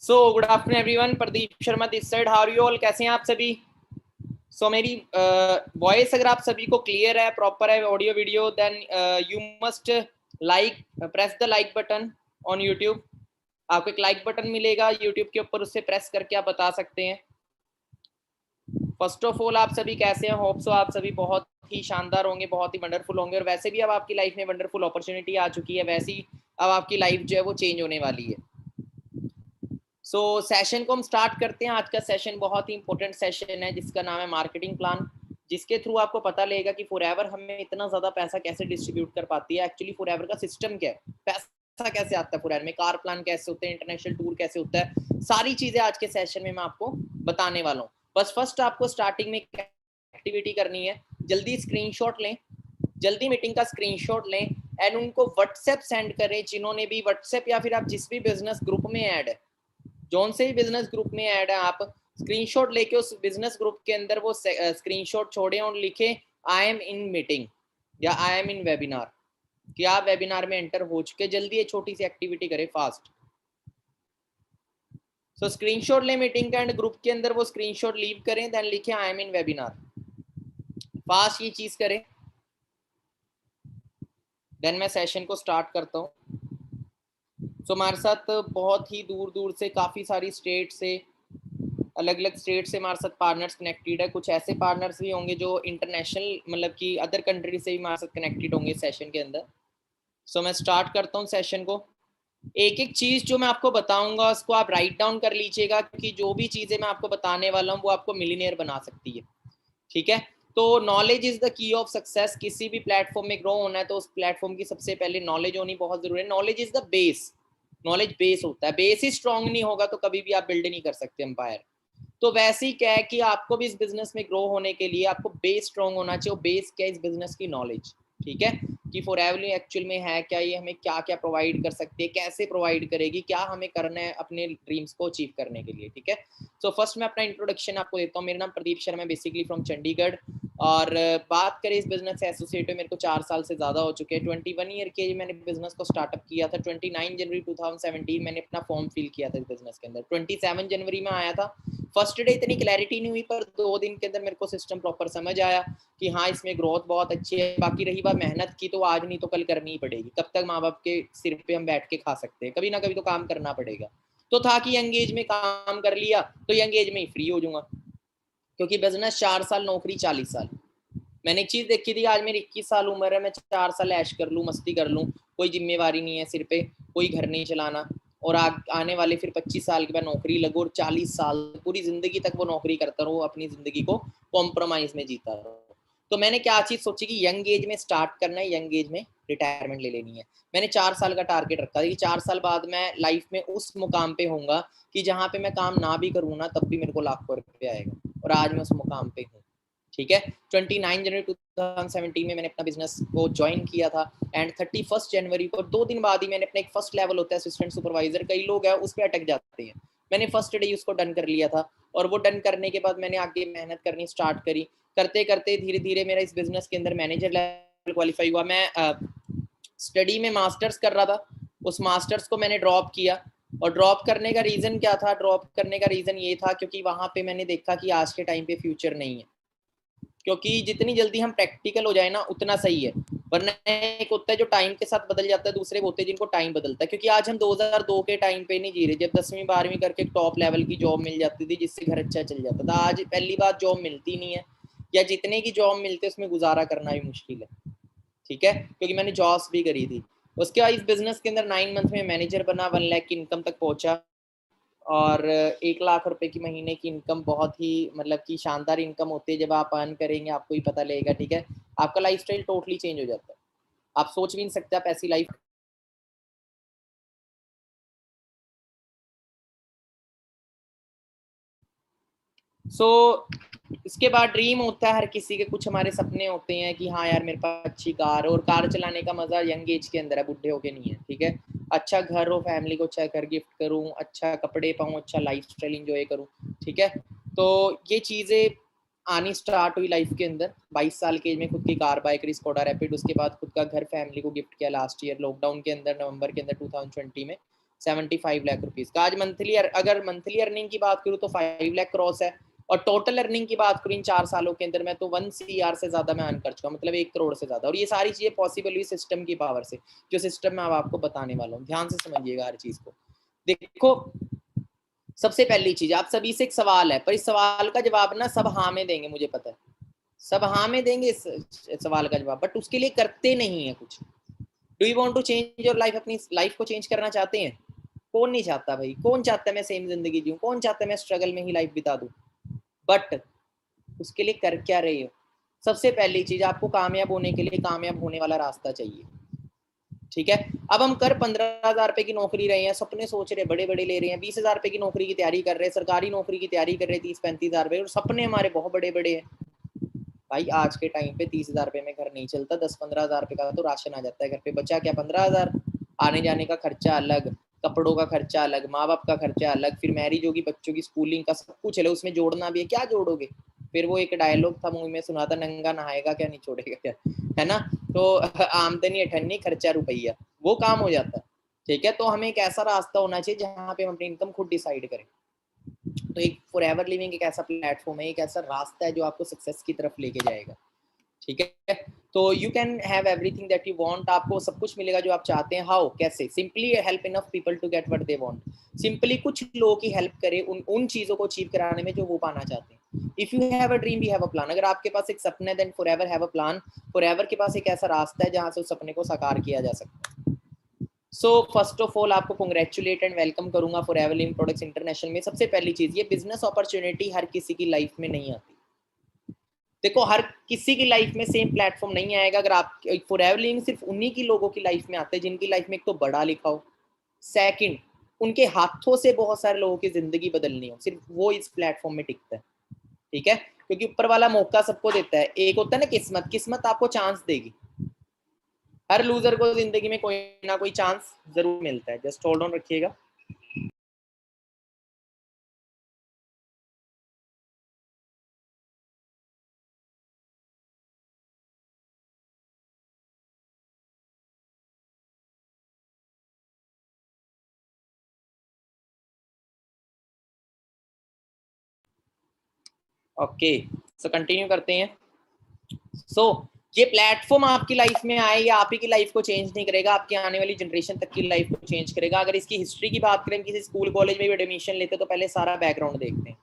So good afternoon everyone, Pradeep Sharma this side. How are you all? कैसे हैं आप सभी? मेरी वॉइस अगर आप सभी को क्लियर है, प्रॉपर है, audio video, then you must like, press the like button on YouTube. आपको एक लाइक बटन मिलेगा यूट्यूब के ऊपर, उससे प्रेस करके आप बता सकते हैं। फर्स्ट ऑफ ऑल आप सभी कैसे हैं? होप सो आप सभी बहुत ही शानदार होंगे, बहुत ही वंडरफुल होंगे। और वैसे भी अब आपकी लाइफ में वंडरफुल अपॉर्चुनिटी आ चुकी है, वैसे ही अब आपकी लाइफ जो है वो चेंज होने वाली है। सेशन को हम स्टार्ट करते हैं। आज का सेशन बहुत ही इंपॉर्टेंट सेशन है जिसका नाम है मार्केटिंग प्लान, जिसके थ्रू आपको पता लगेगा कि फॉरएवर हमें इतना ज़्यादा पैसा कैसे डिस्ट्रीब्यूट कर पाती है। एक्चुअली फॉरएवर का सिस्टम क्या है, पैसा कैसे आता है फॉरएवर में, कार प्लान कैसे होते हैं, इंटरनेशनल टूर कैसे होता है, सारी चीज़ें आज के सेशन में मैं आपको बताने वाला हूँ। बस फर्स्ट आपको स्टार्टिंग में एक्टिविटी करनी है, जल्दी स्क्रीनशॉट लें, जल्दी मीटिंग का स्क्रीनशॉट लें एंड उनको व्हाट्सएप सेंड करें। जिन्होंने भी व्हाट्सएप या फिर आप जिस भी बिजनेस ग्रुप में ऐड है, जौन से भी बिजनेस ग्रुप में ऐड है, आप स्क्रीनशॉट लेके उस बिजनेस ग्रुप के अंदर वो स्क्रीनशॉट छोड़े और लिखे आई एम इन मीटिंग या आई एम इन वेबिनार, कि आप वेबिनार में एंटर हो चुके। जल्दी ये छोटी सी एक्टिविटी करें फास्ट। स्क्रीनशॉट ले मीटिंग का एंड ग्रुप के अंदर वो स्क्रीनशॉट लीव करें, देन लिखे I am in webinar. Fast ये चीज करें, देन मैं सेशन को स्टार्ट करता हूँ। हमारे साथ बहुत ही दूर दूर से, काफ़ी सारी स्टेट से, अलग अलग स्टेट से हमारे साथ पार्टनर्स कनेक्टेड है। कुछ ऐसे पार्टनर्स भी होंगे जो इंटरनेशनल, मतलब कि अदर कंट्री से भी हमारे साथ कनेक्टेड होंगे सेशन के अंदर। मैं स्टार्ट करता हूँ सेशन को। एक एक चीज़ जो मैं आपको बताऊंगा उसको आप राइट डाउन कर लीजिएगा, क्योंकि जो भी चीज़ें मैं आपको बताने वाला हूँ वो आपको मिलीनियर बना सकती है। ठीक है, तो knowledge is the key of success. किसी भी प्लेटफॉर्म में ग्रो होना है तो उस प्लेटफॉर्म की सबसे पहले नॉलेज होनी बहुत जरूरी है। Knowledge is the base, knowledge base होता है। बेस ही स्ट्रांग नहीं होगा तो कभी भी आप बिल्ड नहीं कर सकते एम्पायर। तो वैसे ही क्या है कि आपको भी इस बिजनेस में ग्रो होने के लिए आपको बेस स्ट्रांग होना चाहिए। बेस क्या है? इस बिजनेस की नॉलेज। ठीक है, कि फॉरएवर एक्चुअल में है क्या, ये हमें क्या क्या प्रोवाइड कर सकती है, कैसे प्रोवाइड करेगी, क्या हमें करना है अपने ड्रीम्स को अचीव करने के लिए। ठीक है, फर्स्ट मैं अपना इंट्रोडक्शन आपको देता हूँ। मेरा नाम प्रदीप शर्मा है, बेसिकली फ्रॉम चंडीगढ़। और बात करें इस बिजनेस से एसोसिएट में मेरे को 4 साल से ज़्यादा हो चुके हैं। 21 ईयर के मैंने बिजनेस को स्टार्टअप किया था। 29 जनवरी 2017 मैंने अपना फॉर्म फिल किया था इस बिजनेस के अंदर। 27 जनवरी में आया था। फर्स्ट डे इतनी क्लैरिटी नहीं हुई, पर 2 दिन के अंदर मेरे को सिस्टम प्रॉपर समझ आया कि हाँ इसमें ग्रोथ बहुत अच्छी है। बाकी रही बात मेहनत की, तो आज नहीं तो कल करनी ही पड़ेगी। कब तक माँ बाप के सिर पे हम बैठ के खा सकते हैं? कभी ना कभी तो काम करना पड़ेगा। तो था कि यंग एज में काम कर लिया तो यंग एज में ही फ्री हो जाऊंगा, क्योंकि बिजनेस 4 साल, नौकरी 40 साल। मैंने एक चीज़ देखी थी, आज मेरी 21 साल उम्र है, मैं 4 साल ऐश कर लूँ, मस्ती कर लूँ, कोई जिम्मेवारी नहीं है सिर पे, कोई घर नहीं चलाना, और आने वाले फिर 25 साल के बाद नौकरी लगो और 40 साल पूरी ज़िंदगी तक वो नौकरी करता रहो, अपनी ज़िंदगी को कॉम्प्रोमाइज़ में जीता रहो। तो मैंने क्या चीज़ सोची कि यंग एज में स्टार्ट करना है, यंग एज में रिटायरमेंट ले लेनी है। मैंने 4 साल का टारगेट रखा था कि 4 साल बाद मैं लाइफ में उस मुकाम पे होऊंगा कि जहाँ पे मैं काम ना भी करूँ ना तब भी मेरे को लाखों रुपये आएगा, और आज मैं उस मुकाम पे हूँ। ठीक है, 29 जनवरी 2017 में मैंने अपना बिजनेस को ज्वाइन किया था एंड 31 जनवरी को 2 दिन बाद ही मैंने अपना एक फर्स्ट लेवल होता है असिस्टेंट सुपरवाइजर, कई लोग हैं उस पर अटक जाते हैं, मैंने फर्स्ट डे उसको डन कर लिया था। और वो डन करने के बाद मैंने आगे मेहनत करनी स्टार्ट करी। करते करते धीरे धीरे मेरा इस बिजनेस के अंदर मैनेजर लेवल क्वालिफाई हुआ। मैं स्टडी में मास्टर्स कर रहा था, उस मास्टर्स को मैंने ड्रॉप किया। और ड्रॉप करने का रीज़न क्या था? ड्रॉप करने का रीज़न ये था क्योंकि वहाँ पे मैंने देखा कि आज के टाइम पे फ्यूचर नहीं है, क्योंकि जितनी जल्दी हम प्रैक्टिकल हो जाए ना उतना सही है। वरना एक होता है जो टाइम के साथ बदल जाता है, दूसरे होते हैं जिनको टाइम बदलता है। क्योंकि आज हम 2002 के टाइम पे नहीं जी रहे, जब 10वीं 12वीं करके टॉप लेवल की जॉब मिल जाती थी जिससे घर अच्छा चल जाता था। आज पहली बात जॉब मिलती नहीं है, या जितने की जॉब मिलते उसमें गुजारा करना भी मुश्किल है। ठीक है, क्योंकि मैंने जॉब्स भी करी थी। उसके बाद इस बिजनेस के अंदर 9 मंथ में मैनेजर बना, 1 लाख की इनकम तक पहुंचा, और 1 लाख रुपए की महीने की इनकम बहुत ही, मतलब कि शानदार इनकम होती है। जब आप अर्न करेंगे आपको ही पता लगेगा। ठीक है, आपका लाइफस्टाइल टोटली चेंज हो जाता है, आप सोच भी नहीं सकते आप ऐसी लाइफ। इसके बाद ड्रीम होता है हर किसी के, कुछ हमारे सपने होते हैं कि हाँ यार मेरे पास अच्छी कार, और कार चलाने का मजा यंग एज के अंदर है, बुढ़े होके नहीं है। ठीक है, अच्छा घर हो, फैमिली को अच्छा घर गिफ्ट करूँ, अच्छा कपड़े पाऊँ, अच्छा लाइफ स्टाइल इंजॉय करूँ। ठीक है, तो ये चीज़ें आनी स्टार्ट हुई लाइफ के अंदर। 22 साल के एज में खुद की कार बाय करी, स्कोडा रैपिड। उसके बाद खुद का घर फैमिली को गिफ्ट किया लास्ट ईयर लॉकडाउन के अंदर, नवंबर के अंदर 2020 में। 75 लाख रुपीज का। आज मंथली, अगर मंथली अर्निंग की बात करूँ तो 5 लाख क्रॉस है, और टोटल अर्निंग की बात करूँ इन 4 सालों के अंदर मैं तो 1 CR से ज्यादा मैं अर्न कर चुका, मतलब 1 करोड़ से ज्यादा। और ये सारी चीजें पॉसिबल हुई सिस्टम की पावर से, जो सिस्टम मैं अब आपको बताने वाला हूँ। ध्यान से समझिएगा हर चीज को। देखो, सबसे पहली चीज, आप सभी से एक सवाल है, पर इस सवाल का जवाब ना सब हाँ में देंगे, मुझे पता है सब हाँ में देंगे इस सवाल का जवाब, बट उसके लिए करते नहीं है कुछ। Do you want to change your life? अपनी लाइफ को चेंज करना चाहते हैं? कौन नहीं चाहता भाई? कौन चाहता है मैं सेम जिंदगी जीऊं? कौन चाहता है मैं स्ट्रगल में ही लाइफ बिता दूं? बट उसके लिए कर क्या रहे हो? सबसे पहली चीज, आपको कामयाब होने के लिए कामयाब होने वाला रास्ता चाहिए। ठीक है, अब हम कर 15,000 रुपए की नौकरी रहे हैं, सपने सोच रहे बड़े बड़े ले रहे हैं, 20,000 रुपए की नौकरी की तैयारी कर रहे हैं, सरकारी नौकरी की तैयारी कर रहे हैं 30-35,000 रुपए, और सपने हमारे बहुत बड़े बड़े हैं। भाई आज के टाइम पे 30,000 रुपए में घर नहीं चलता, 10-15,000 रुपए का तो राशन आ जाता है घर पे, बचा क्या 15,000? आने जाने का खर्चा अलग, कपड़ों का खर्चा अलग, माँ बाप का खर्चा अलग, फिर मैरिज होगी, बच्चों की स्कूलिंग का सब कुछ है, उसमें जोड़ना भी है। क्या जोड़ोगे? फिर वो एक डायलॉग था मूवी में, सुना था, नंगा नहाएगा क्या नहीं छोड़ेगा क्या, है ना? तो आमदनी अठन्नी खर्चा रुपया, वो काम हो जाता है। ठीक है, तो हमें एक ऐसा रास्ता होना चाहिए जहाँ पे हम अपनी इनकम खुद डिसाइड करें। तो एक फॉरएवर लिविंग एक ऐसा प्लेटफॉर्म है, एक ऐसा रास्ता है जो आपको सक्सेस की तरफ लेके जाएगा। ठीक है, तो you can have everything that you want, आपको सब कुछ मिलेगा जो आप चाहते हैं। हाउ? कैसे? Simply help enough people to get what they want. Simply कुछ लोगों की हेल्प करें उन चीजों को अचीव कराने में जो वो पाना चाहते हैं। If you have a dream we have a plan. अगर आपके पास एक सपना है, then Forever have a plan. Forever के पास एक ऐसा रास्ता है जहां से उस सपने को साकार किया जा सकता है। सो फर्स्ट ऑफ ऑल आपको कांग्रेचुलेट एंड वेलकम करूंगा फॉरएवर लिविंग प्रोडक्ट्स इंटरनेशनल में। सबसे पहली चीज, ये बिजनेस अपॉर्चुनिटी हर किसी की लाइफ में नहीं आती। देखो, हर किसी की लाइफ में सेम प्लेटफॉर्म नहीं आएगा। अगर आप फॉरएवर लिविंग सिर्फ उन्हीं की लोगों की लाइफ में आते हैं जिनकी लाइफ में एक तो बड़ा लिखा हो, सेकंड उनके हाथों से बहुत सारे लोगों की जिंदगी बदलनी हो, सिर्फ वो इस प्लेटफॉर्म में टिकता है। ठीक है, क्योंकि ऊपर वाला मौका सबको देता है। एक होता है ना किस्मत, किस्मत आपको चांस देगी। हर लूजर को जिंदगी में कोई ना कोई चांस जरूर मिलता है। जस्ट होल्ड ऑन रखिएगा। ओके, सो कंटिन्यू करते हैं। सो ये प्लेटफॉर्म आपकी लाइफ में आए या आप ही की लाइफ को चेंज नहीं करेगा, आपकी आने वाली जनरेशन तक की लाइफ को चेंज करेगा। अगर इसकी हिस्ट्री की बात करें, किसी स्कूल कॉलेज में भी एडमिशन लेते तो पहले सारा बैकग्राउंड देखते हैं।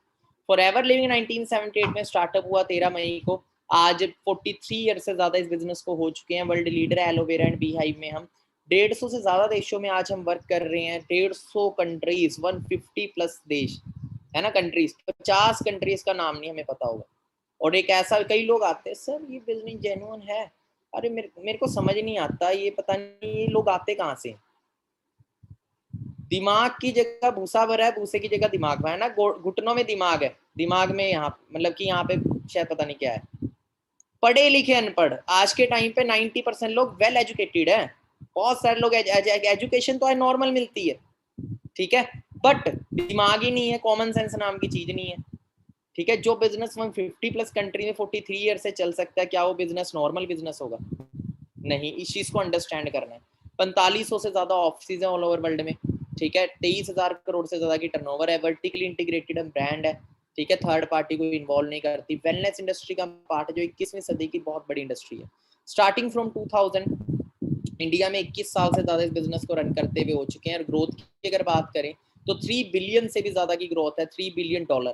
फॉरएवर लिविंग 1978 में स्टार्टअप हुआ 13 मई को। आज 43 ईयर से ज्यादा इस बिजनेस को हो चुके हैं। वर्ल्ड लीडर है एलोवेरा एंड बी हाइव में। हम 150 से ज्यादा देशों में आज हम वर्क कर रहे हैं। 150 कंट्रीज, 150 प्लस देश, है ना कंट्रीज, 50 कंट्रीज का नाम नहीं हमें पता होगा। और एक ऐसा, कई लोग आते हैं, सर ये बिजनेस जेन्युइन है? अरे मेरे को समझ नहीं आता, ये पता नहीं ये लोग आते कहाँ से। दिमाग की जगह भूसा भरा है, भूसे की जगह दिमाग भरा है ना, घुटनों में दिमाग है, दिमाग में यहाँ मतलब कि यहाँ पे शायद पता नहीं क्या है। पढ़े लिखे अनपढ़, आज के टाइम पे 90% लोग वेल एजुकेटेड है। बहुत सारे लोग एजुकेशन तो नॉर्मल मिलती है, ठीक है, बट दिमाग ही नहीं है, कॉमन सेंस नाम की चीज नहीं है। ठीक है, जो बिजनेस 150 प्लस कंट्री में 43 ईयर से चल सकता है, क्या वो बिजनेस नॉर्मल बिजनेस होगा? नहीं, इस चीज को अंडरस्टैंड करना है। 4500 से ज्यादा ऑफिस है ऑल ओवर वर्ल्ड में। ठीक है, 23,000 करोड़ से ज्यादा की टर्नओवर है। वर्टिकली इंटीग्रेटेड ब्रांड है। ठीक है, थर्ड पार्टी को इन्वॉल्व नहीं करती। वेलनेस इंडस्ट्री का पार्ट है, जो 21वीं सदी की बहुत बड़ी इंडस्ट्री है। स्टार्टिंग फ्रॉम 2000 इंडिया में 21 साल से ज्यादा इस बिजनेस को रन करते हुए हो चुके हैं। और ग्रोथ की अगर बात करें तो 3 बिलियन से भी ज्यादा की ग्रोथ है, $3 बिलियन।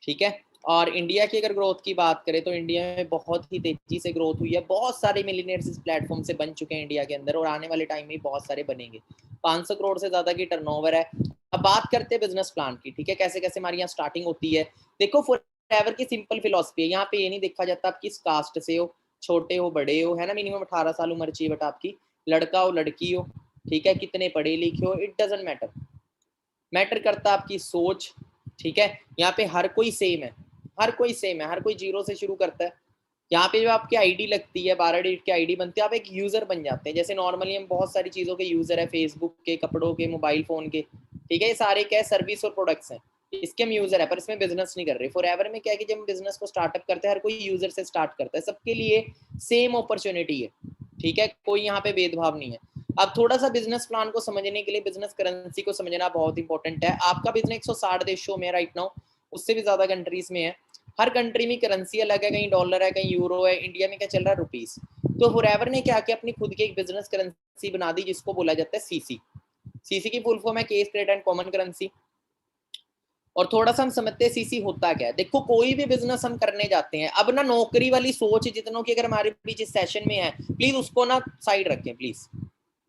ठीक है, और इंडिया की अगर ग्रोथ की बात करें तो इंडिया में बहुत ही तेजी से ग्रोथ हुई है। बहुत सारे मिलियनेयर्स इस प्लेटफॉर्म से बन चुके हैं इंडिया के अंदर, और आने वाले टाइम में बहुत सारे बनेंगे। 500 करोड़ से ज्यादा की टर्नओवर है। अब बात करते हैं बिजनेस प्लान की। ठीक है, कैसे कैसे हमारी यहाँ स्टार्टिंग होती है। देखो, फॉरएवर की सिंपल फिलोसफी है, यहाँ पे ये नहीं देखा जाता आप किस कास्ट से हो, छोटे हो बड़े हो, है ना, मिनिमम 18 साल उम्र चाहिए बट आपकी, लड़का हो लड़की हो, ठीक है, कितने पढ़े लिखे हो, इट डजेंट मैटर। मैटर करता आपकी सोच। ठीक है, यहाँ पे हर कोई सेम है, हर कोई सेम है, हर कोई जीरो से शुरू करता है। यहाँ पे जो आपकी आईडी लगती है, 12 डिजिट की आईडी बनती है, आप एक यूजर बन जाते हैं। जैसे नॉर्मली हम बहुत सारी चीजों के यूजर है, फेसबुक के, कपड़ों के, मोबाइल फोन के। ठीक है, ये सारे क्या है, सर्विस और प्रोडक्ट्स हैं, इसके हम यूजर है, पर इसमें बिजनेस नहीं कर रहे। फॉरएवर में क्या है कि जब हम बिजनेस को स्टार्टअप करते हैं, हर कोई यूजर से स्टार्ट करता है, सबके लिए सेम अपॉर्चुनिटी है। ठीक है, कोई यहाँ पे भेदभाव नहीं है। अब थोड़ा सा बिजनेस प्लान को समझने के लिए बिजनेस करेंसी को समझना बहुत इंपॉर्टेंट है। आपका बिजनेस 160 देशों में राइट नाउ, उससे भी ज्यादा कंट्रीज में है। हर कंट्री में करेंसी अलग है, कहीं डॉलर है, कहीं यूरो है, इंडिया में क्या चल रहा है, रुपीस। तो फॉरएवर ने क्या किया, अपनी खुद की एक बिजनेस करेंसी बना दी जिसको बोला जाता है सीसी। सीसी की फुल फॉर्म है case credit and common currency. और थोड़ा सा हम समझते हैं सीसी होता क्या है। देखो कोई भी बिजनेस हम करने जाते हैं, अब ना नौकरी वाली सोच जितनों की अगर हमारे बीच इस सेशन में है, प्लीज उसको ना साइड रखें प्लीज,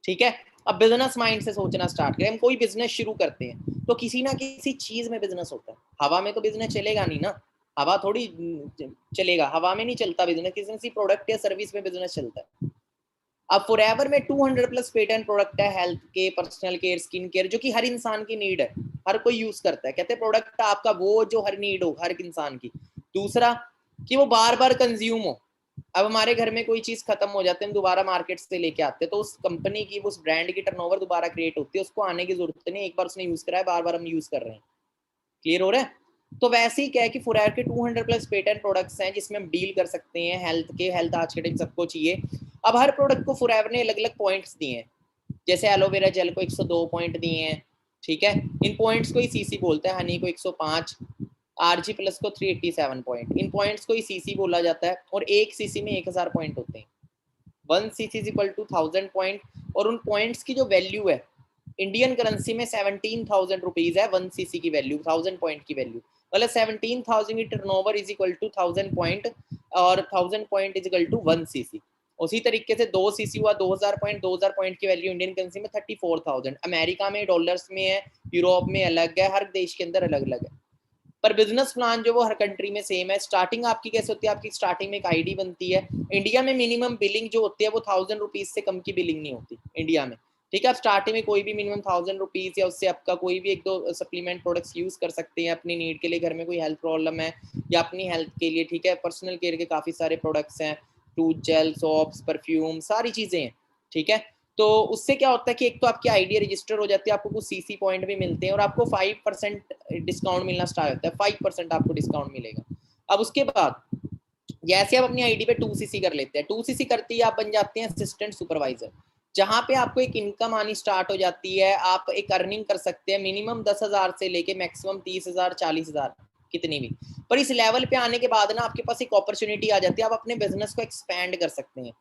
ठीक है। अब बिजनेस माइंड से सोचना स्टार्ट करें। हम कोई बिजनेस शुरू करते हैं तो किसी ना किसी चीज में बिजनेस होता है। हवा में तो बिजनेस चलेगा नहीं ना, हवा थोड़ी चलेगा, हवा में नहीं चलता बिजनेस, किसी प्रोडक्ट या सर्विस में बिजनेस चलता है। अब फॉरएवर में 200 प्लस पेटेंट प्रोडक्ट है, हेल्थ के, पर्सनल केयर, स्किन केयर, जो कि हर इंसान की नीड है, हर कोई यूज करता है। कहते हैं प्रोडक्ट आपका वो जो हर नीड हो हर इंसान की। दूसरा कि वो बार बार कंज्यूम हो। अब हमारे घर में कोई चीज खत्म हो जाती है, हम दोबारा मार्केट से लेके आते हैं, तो उस कंपनी की, उस ब्रांड की टर्नओवर दोबारा क्रिएट होती है, उसको आने की जरूरत नहीं, एक बार उसने यूज करा है, बार बार हम यूज कर रहे हैं। क्लियर हो रहा है। तो वैसे ही क्या है कि फॉरएवर के 200 प्लस पेटेंट प्रोडक्ट्स हैं जिसमें हम डील कर सकते हैं। हेल्थ के, हेल्थ आज के टाइम सबको चाहिए। अब हर प्रोडक्ट को फॉरएवर ने अलग अलग पॉइंट्स दिए हैं। जैसे एलोवेरा जेल को 102 पॉइंट दिए हैं, ठीक है। इन पॉइंट्स को ही सीसी बोलते हैं। हनी को 105, आरजी प्लस को 387 पॉइंट, इन पॉइंट्स को ही सीसी बोला जाता है। और एक सीसी में 1000 पॉइंट होते हैं। 1 CC is equal to 1000 point. और उन पॉइंट्स की जो वैल्यू है इंडियन करेंसी में 17,000 रुपीज है 1 सीसी की वैल्यू, 1000 पॉइंट की वैल्यू। मतलब 17,000 की turnover is equal to 1000 point, और 1000 point is equal to 1 CC. उसी तरीके से 2 सीसी हुआ 2000 पॉइंट, 2000 पॉइंट की वैल्यू इंडियन करेंसी में 34,000। अमेरिका में डॉलर्स में है, यूरोप में अलग है, हर देश के अंदर अलग अलग है। पर बिजनेस प्लान जो वो हर कंट्री में सेम है। स्टार्टिंग आपकी कैसे होती है, आपकी स्टार्टिंग में एक आईडी बनती है। इंडिया में मिनिमम बिलिंग जो होती है वो 1000 रुपीज से कम की बिलिंग नहीं होती इंडिया में, ठीक है। आप स्टार्टिंग में कोई भी मिनिमम 1000 रुपीज या उससे आपका कोई भी एक दो सप्लीमेंट प्रोडक्ट्स यूज कर सकते हैं अपनी नीड के लिए। घर में कोई हेल्थ प्रॉब्लम है या अपनी हेल्थ के लिए, ठीक है। पर्सनल केयर के काफी सारे प्रोडक्ट्स हैं, टूथ जेल, सोप्स, परफ्यूम, सारी चीजें हैं, ठीक है। तो उससे क्या होता है कि एक तो आपकी आईडी रजिस्टर हो जाती है, आपको कुछ सीसी पॉइंट भी मिलते हैं, और आपको 5% डिस्काउंट मिलना स्टार्ट होता है। 5% आपको डिस्काउंट मिलेगा। अब उसके बाद जैसे आप अपनी आईडी पे 2 सीसी कर लेते हैं, 2 सीसी करती है आप बन जाते हैं असिस्टेंट सुपरवाइजर, जहां पे आपको एक इनकम आनी स्टार्ट हो जाती है। आप एक अर्निंग कर सकते हैं मिनिमम 10,000 से लेके मैक्सिमम 30,000, 40,000, कितनी भी। पर इस लेवल पे आने के बाद ना आपके पास एक अपॉर्चुनिटी आ जाती है, आप अपने बिजनेस को एक्सपैंड कर सकते हैं।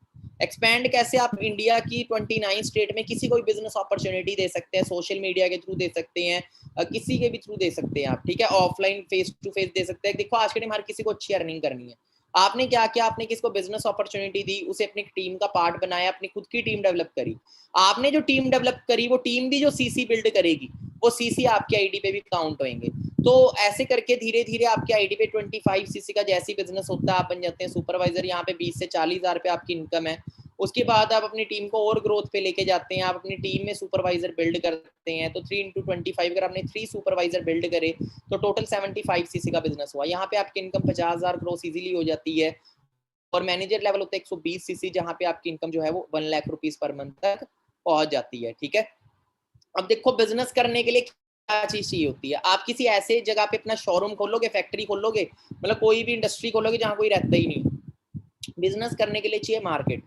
एक्सपैंड कैसे, आप इंडिया की 29 स्टेट में किसी को भी बिजनेस अपॉर्चुनिटी दे सकते हैं, सोशल मीडिया के थ्रू दे सकते हैं, किसी के भी थ्रू दे सकते हैं आप, ठीक है। ऑफलाइन फेस टू फेस दे सकते हैं। देखो आज के टाइम हर किसी को अच्छी अर्निंग करनी है। आपने क्या किया, आपने किसको बिजनेस अपॉर्चुनिटी दी, उसे अपनी टीम का पार्ट बनाया, अपनी खुद की टीम डेवलप करी। आपने जो टीम डेवलप करी वो टीम भी जो सीसी बिल्ड करेगी, वो सीसी आपके आईडी पे भी काउंट होंगे। तो ऐसे करके धीरे धीरे आपके आईडी पे 25 सीसी का जैसी बिजनेस होता है आप बन जाते हैं सुपरवाइजर। यहाँ पे 20 से 40,000 पे आपकी इनकम है। उसके बाद आप अपनी टीम को और ग्रोथ पे लेके जाते हैं, आप अपनी टीम में सुपरवाइजर बिल्ड करते हैं। तो 3 into 25 अगर आपने 3 सुपरवाइजर बिल्ड करे तो टोटल 75 सीसी का बिजनेस हुआ। यहाँ पे आपकी इनकम 50,000 क्रॉस इजीली हो जाती है। और मैनेजर लेवल होता है 120 सीसी, जहाँ पे आपकी इनकम जो है वो 1 लाख रुपीज पर मंथ तक पहुंच जाती है, ठीक है। अब देखो बिजनेस करने के लिए क्या चीज चाहिए होती है। आप किसी ऐसे जगह पे अपना शोरूम खोलोगे, फैक्ट्री खोलोगे, मतलब कोई भी इंडस्ट्री खोलोगे जहाँ कोई रहता ही नहीं। बिजनेस करने के लिए चाहिए मार्केट,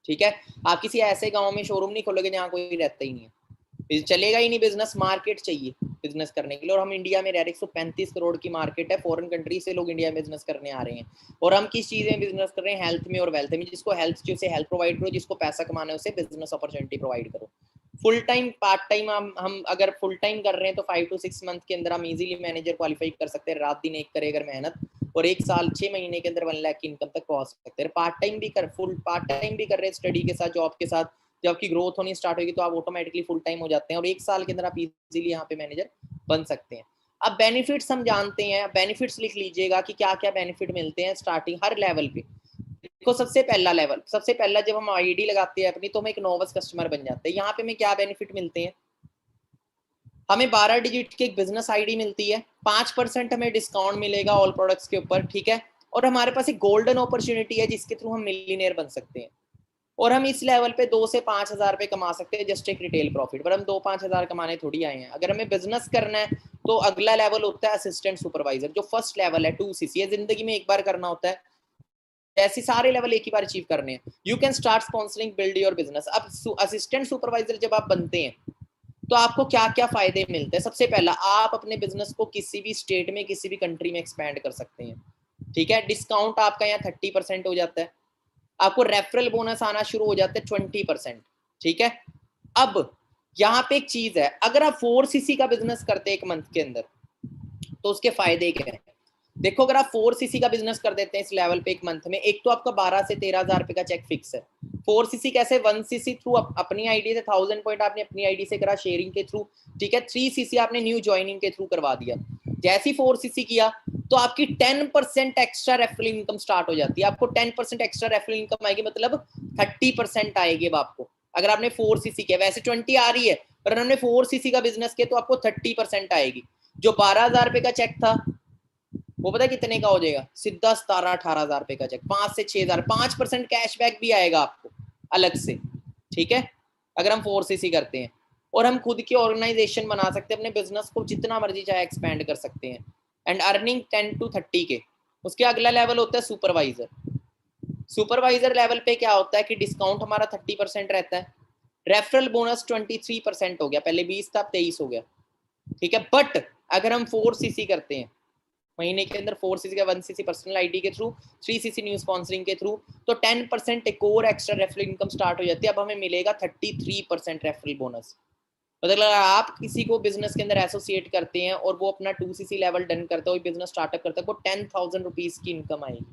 ठीक है। आप किसी ऐसे गांव में शोरूम नहीं खोलोगे जहाँ कोई रहता ही नहीं है, चलेगा ही नहीं बिजनेस। मार्केट चाहिए बिजनेस करने के लिए। और हम इंडिया में रह रहे, 135 करोड़ की मार्केट है, फॉरेन कंट्री से लोग इंडिया में बिजनेस करने आ रहे हैं। और हम किस चीज में बिजनेस कर रहे हैं, हेल्थ में और वेल्थ में। जिसको हेल्थ चाहिए उसे हेल्थ प्रोवाइड करो, जिसको पैसा कमाना है उसे बिजनेस अपॉर्चुनिटी प्रोवाइड करो। फुल टाइम, पार्ट टाइम, हम अगर फुल टाइम कर रहे हैं तो 5 to 6 मंथ के अंदर हम इजीली मैनेजर क्वालिफाई कर सकते हैं, रात दिन एक करे अगर मेहनत, और 1 साल 6 महीने के अंदर 1 लाख की इनकम तक पहुंच सकते हैं। पार्ट टाइम भी कर, फुल पार्ट टाइम भी कर रहे हैं स्टडी के साथ, जॉब के साथ। जब आपकी ग्रोथ होनी स्टार्ट होगी तो आप ऑटोमेटिकली फुल टाइम हो जाते हैं, और 1 साल के अंदर आप इजीली यहाँ पे मैनेजर बन सकते हैं। अब बेनिफिट्स हम जानते हैं, बेनिफिट्स लिख लीजिएगा कि क्या क्या बेनिफिट मिलते हैं स्टार्टिंग हर लेवल पे। देखो सबसे पहला लेवल, सबसे पहला जब हम आईडी लगाते हैं अपनी तो हम एक नोवस कस्टमर बन जाते हैं। यहाँ पे हमें क्या बेनिफिट मिलते हैं, हमें 12 डिजिट की एक बिजनेस आईडी मिलती है, 5% हमें डिस्काउंट मिलेगा ऑल प्रोडक्ट्स के ऊपर, ठीक है। और हमारे पास एक गोल्डन अपॉर्चुनिटी है जिसके थ्रू हम मिलीनियर बन सकते हैं। और हम इस लेवल पे 2 से 5,000 रुपए कमा सकते हैं जस्ट एक रिटेल प्रॉफिट पर। हम 2-5 हज़ार कमाने थोड़ी आए हैं। अगर हमें बिजनेस करना है तो अगला लेवल होता है असिस्टेंट सुपरवाइजर, जो फर्स्ट लेवल है 2 सीसी, जिंदगी में एक बार करना होता है। ऐसे सारे लेवल एक ही बार अचीव करने हैं। You can start sponsoring build your business. अब असिस्टेंट सुपरवाइजर जब आप बनते हैं तो आपको क्या क्या फायदे मिलते हैं? सबसे पहला, आप अपने बिजनेस को किसी भी स्टेट में किसी भी कंट्री में एक्सपैंड कर सकते हैं, ठीक है। डिस्काउंट आपका यहाँ 30% हो जाता है। आपको रेफरल बोनस आना शुरू हो जाता है 20%, ठीक है। अब यहाँ पे एक चीज है, अगर आप 4cc का बिजनेस करते हैं एक मंथ के अंदर तो उसके फायदे क्या है? देखो, अगर आप 4cc का बिजनेस कर देते हैं इस लेवल पे एक मंथ में, एक तो आपका 12 से 13,000 रुपए का चेक फिक्स है। 4cc कैसे? 1cc थ्रू अपनी आईडी से 1000 पॉइंट आपने अपनी आईडी से करा शेयरिंग के थ्रू, ठीक है। 3cc आपने न्यू ज्वाइनिंग के थ्रू करवा दिया। जैसी 4cc किया तो आपकी 10% एक्स्ट्रा रेफरल इनकम स्टार्ट हो जाती है। आपको 10% एक्स्ट्रा रेफरल इनकम आएगी, मतलब 30% आएगी अब आपको, अगर आपने 4cc किया। वैसे 20 आ रही है, पर हमने 4cc का बिजनेस किया तो आपको 30% आएगी। जो 12,000 रुपए का चेक था वो पता कितने का हो जाएगा? सीधा 17-18,000 रुपए का चेक, 5 से 6,000, 5% कैशबैक भी आएगा आपको अलग से, ठीक है, अगर हम 4cc करते हैं। और हम खुद की ऑर्गेनाइजेशन बना सकते हैं, अपने बिजनेस को जितना मर्जी चाहे एक्सपेंड कर सकते हैं। एंड अर्निंग 10 to 30 के। उसके अगला लेवल होता है सुपरवाइजर। सुपरवाइजर लेवल पे क्या होता है कि डिस्काउंट हमारा 30% रहता है, रेफरल बोनस 23% हो गया, पहले 20 था, 23 हो गया, ठीक है। बट अगर हम 4cc करते हैं महीने के अंदर, 4cc का 1cc पर्सनल आईडी के थ्रू, 3cc न्यू स्पॉन्सरिंग के थ्रू, तो 10% एक और एक्स्ट्रा रेफरल इनकम स्टार्ट हो जाती है। अब हमें मिलेगा 33% रेफरल बोनस। मतलब आप किसी को बिजनेस के अंदर एसोसिएट करते हैं और वो अपना 2cc लेवल डन करता है, बिजनेस स्टार्टअप करता है, वो 10,000 रुपीज की इनकम आएगी,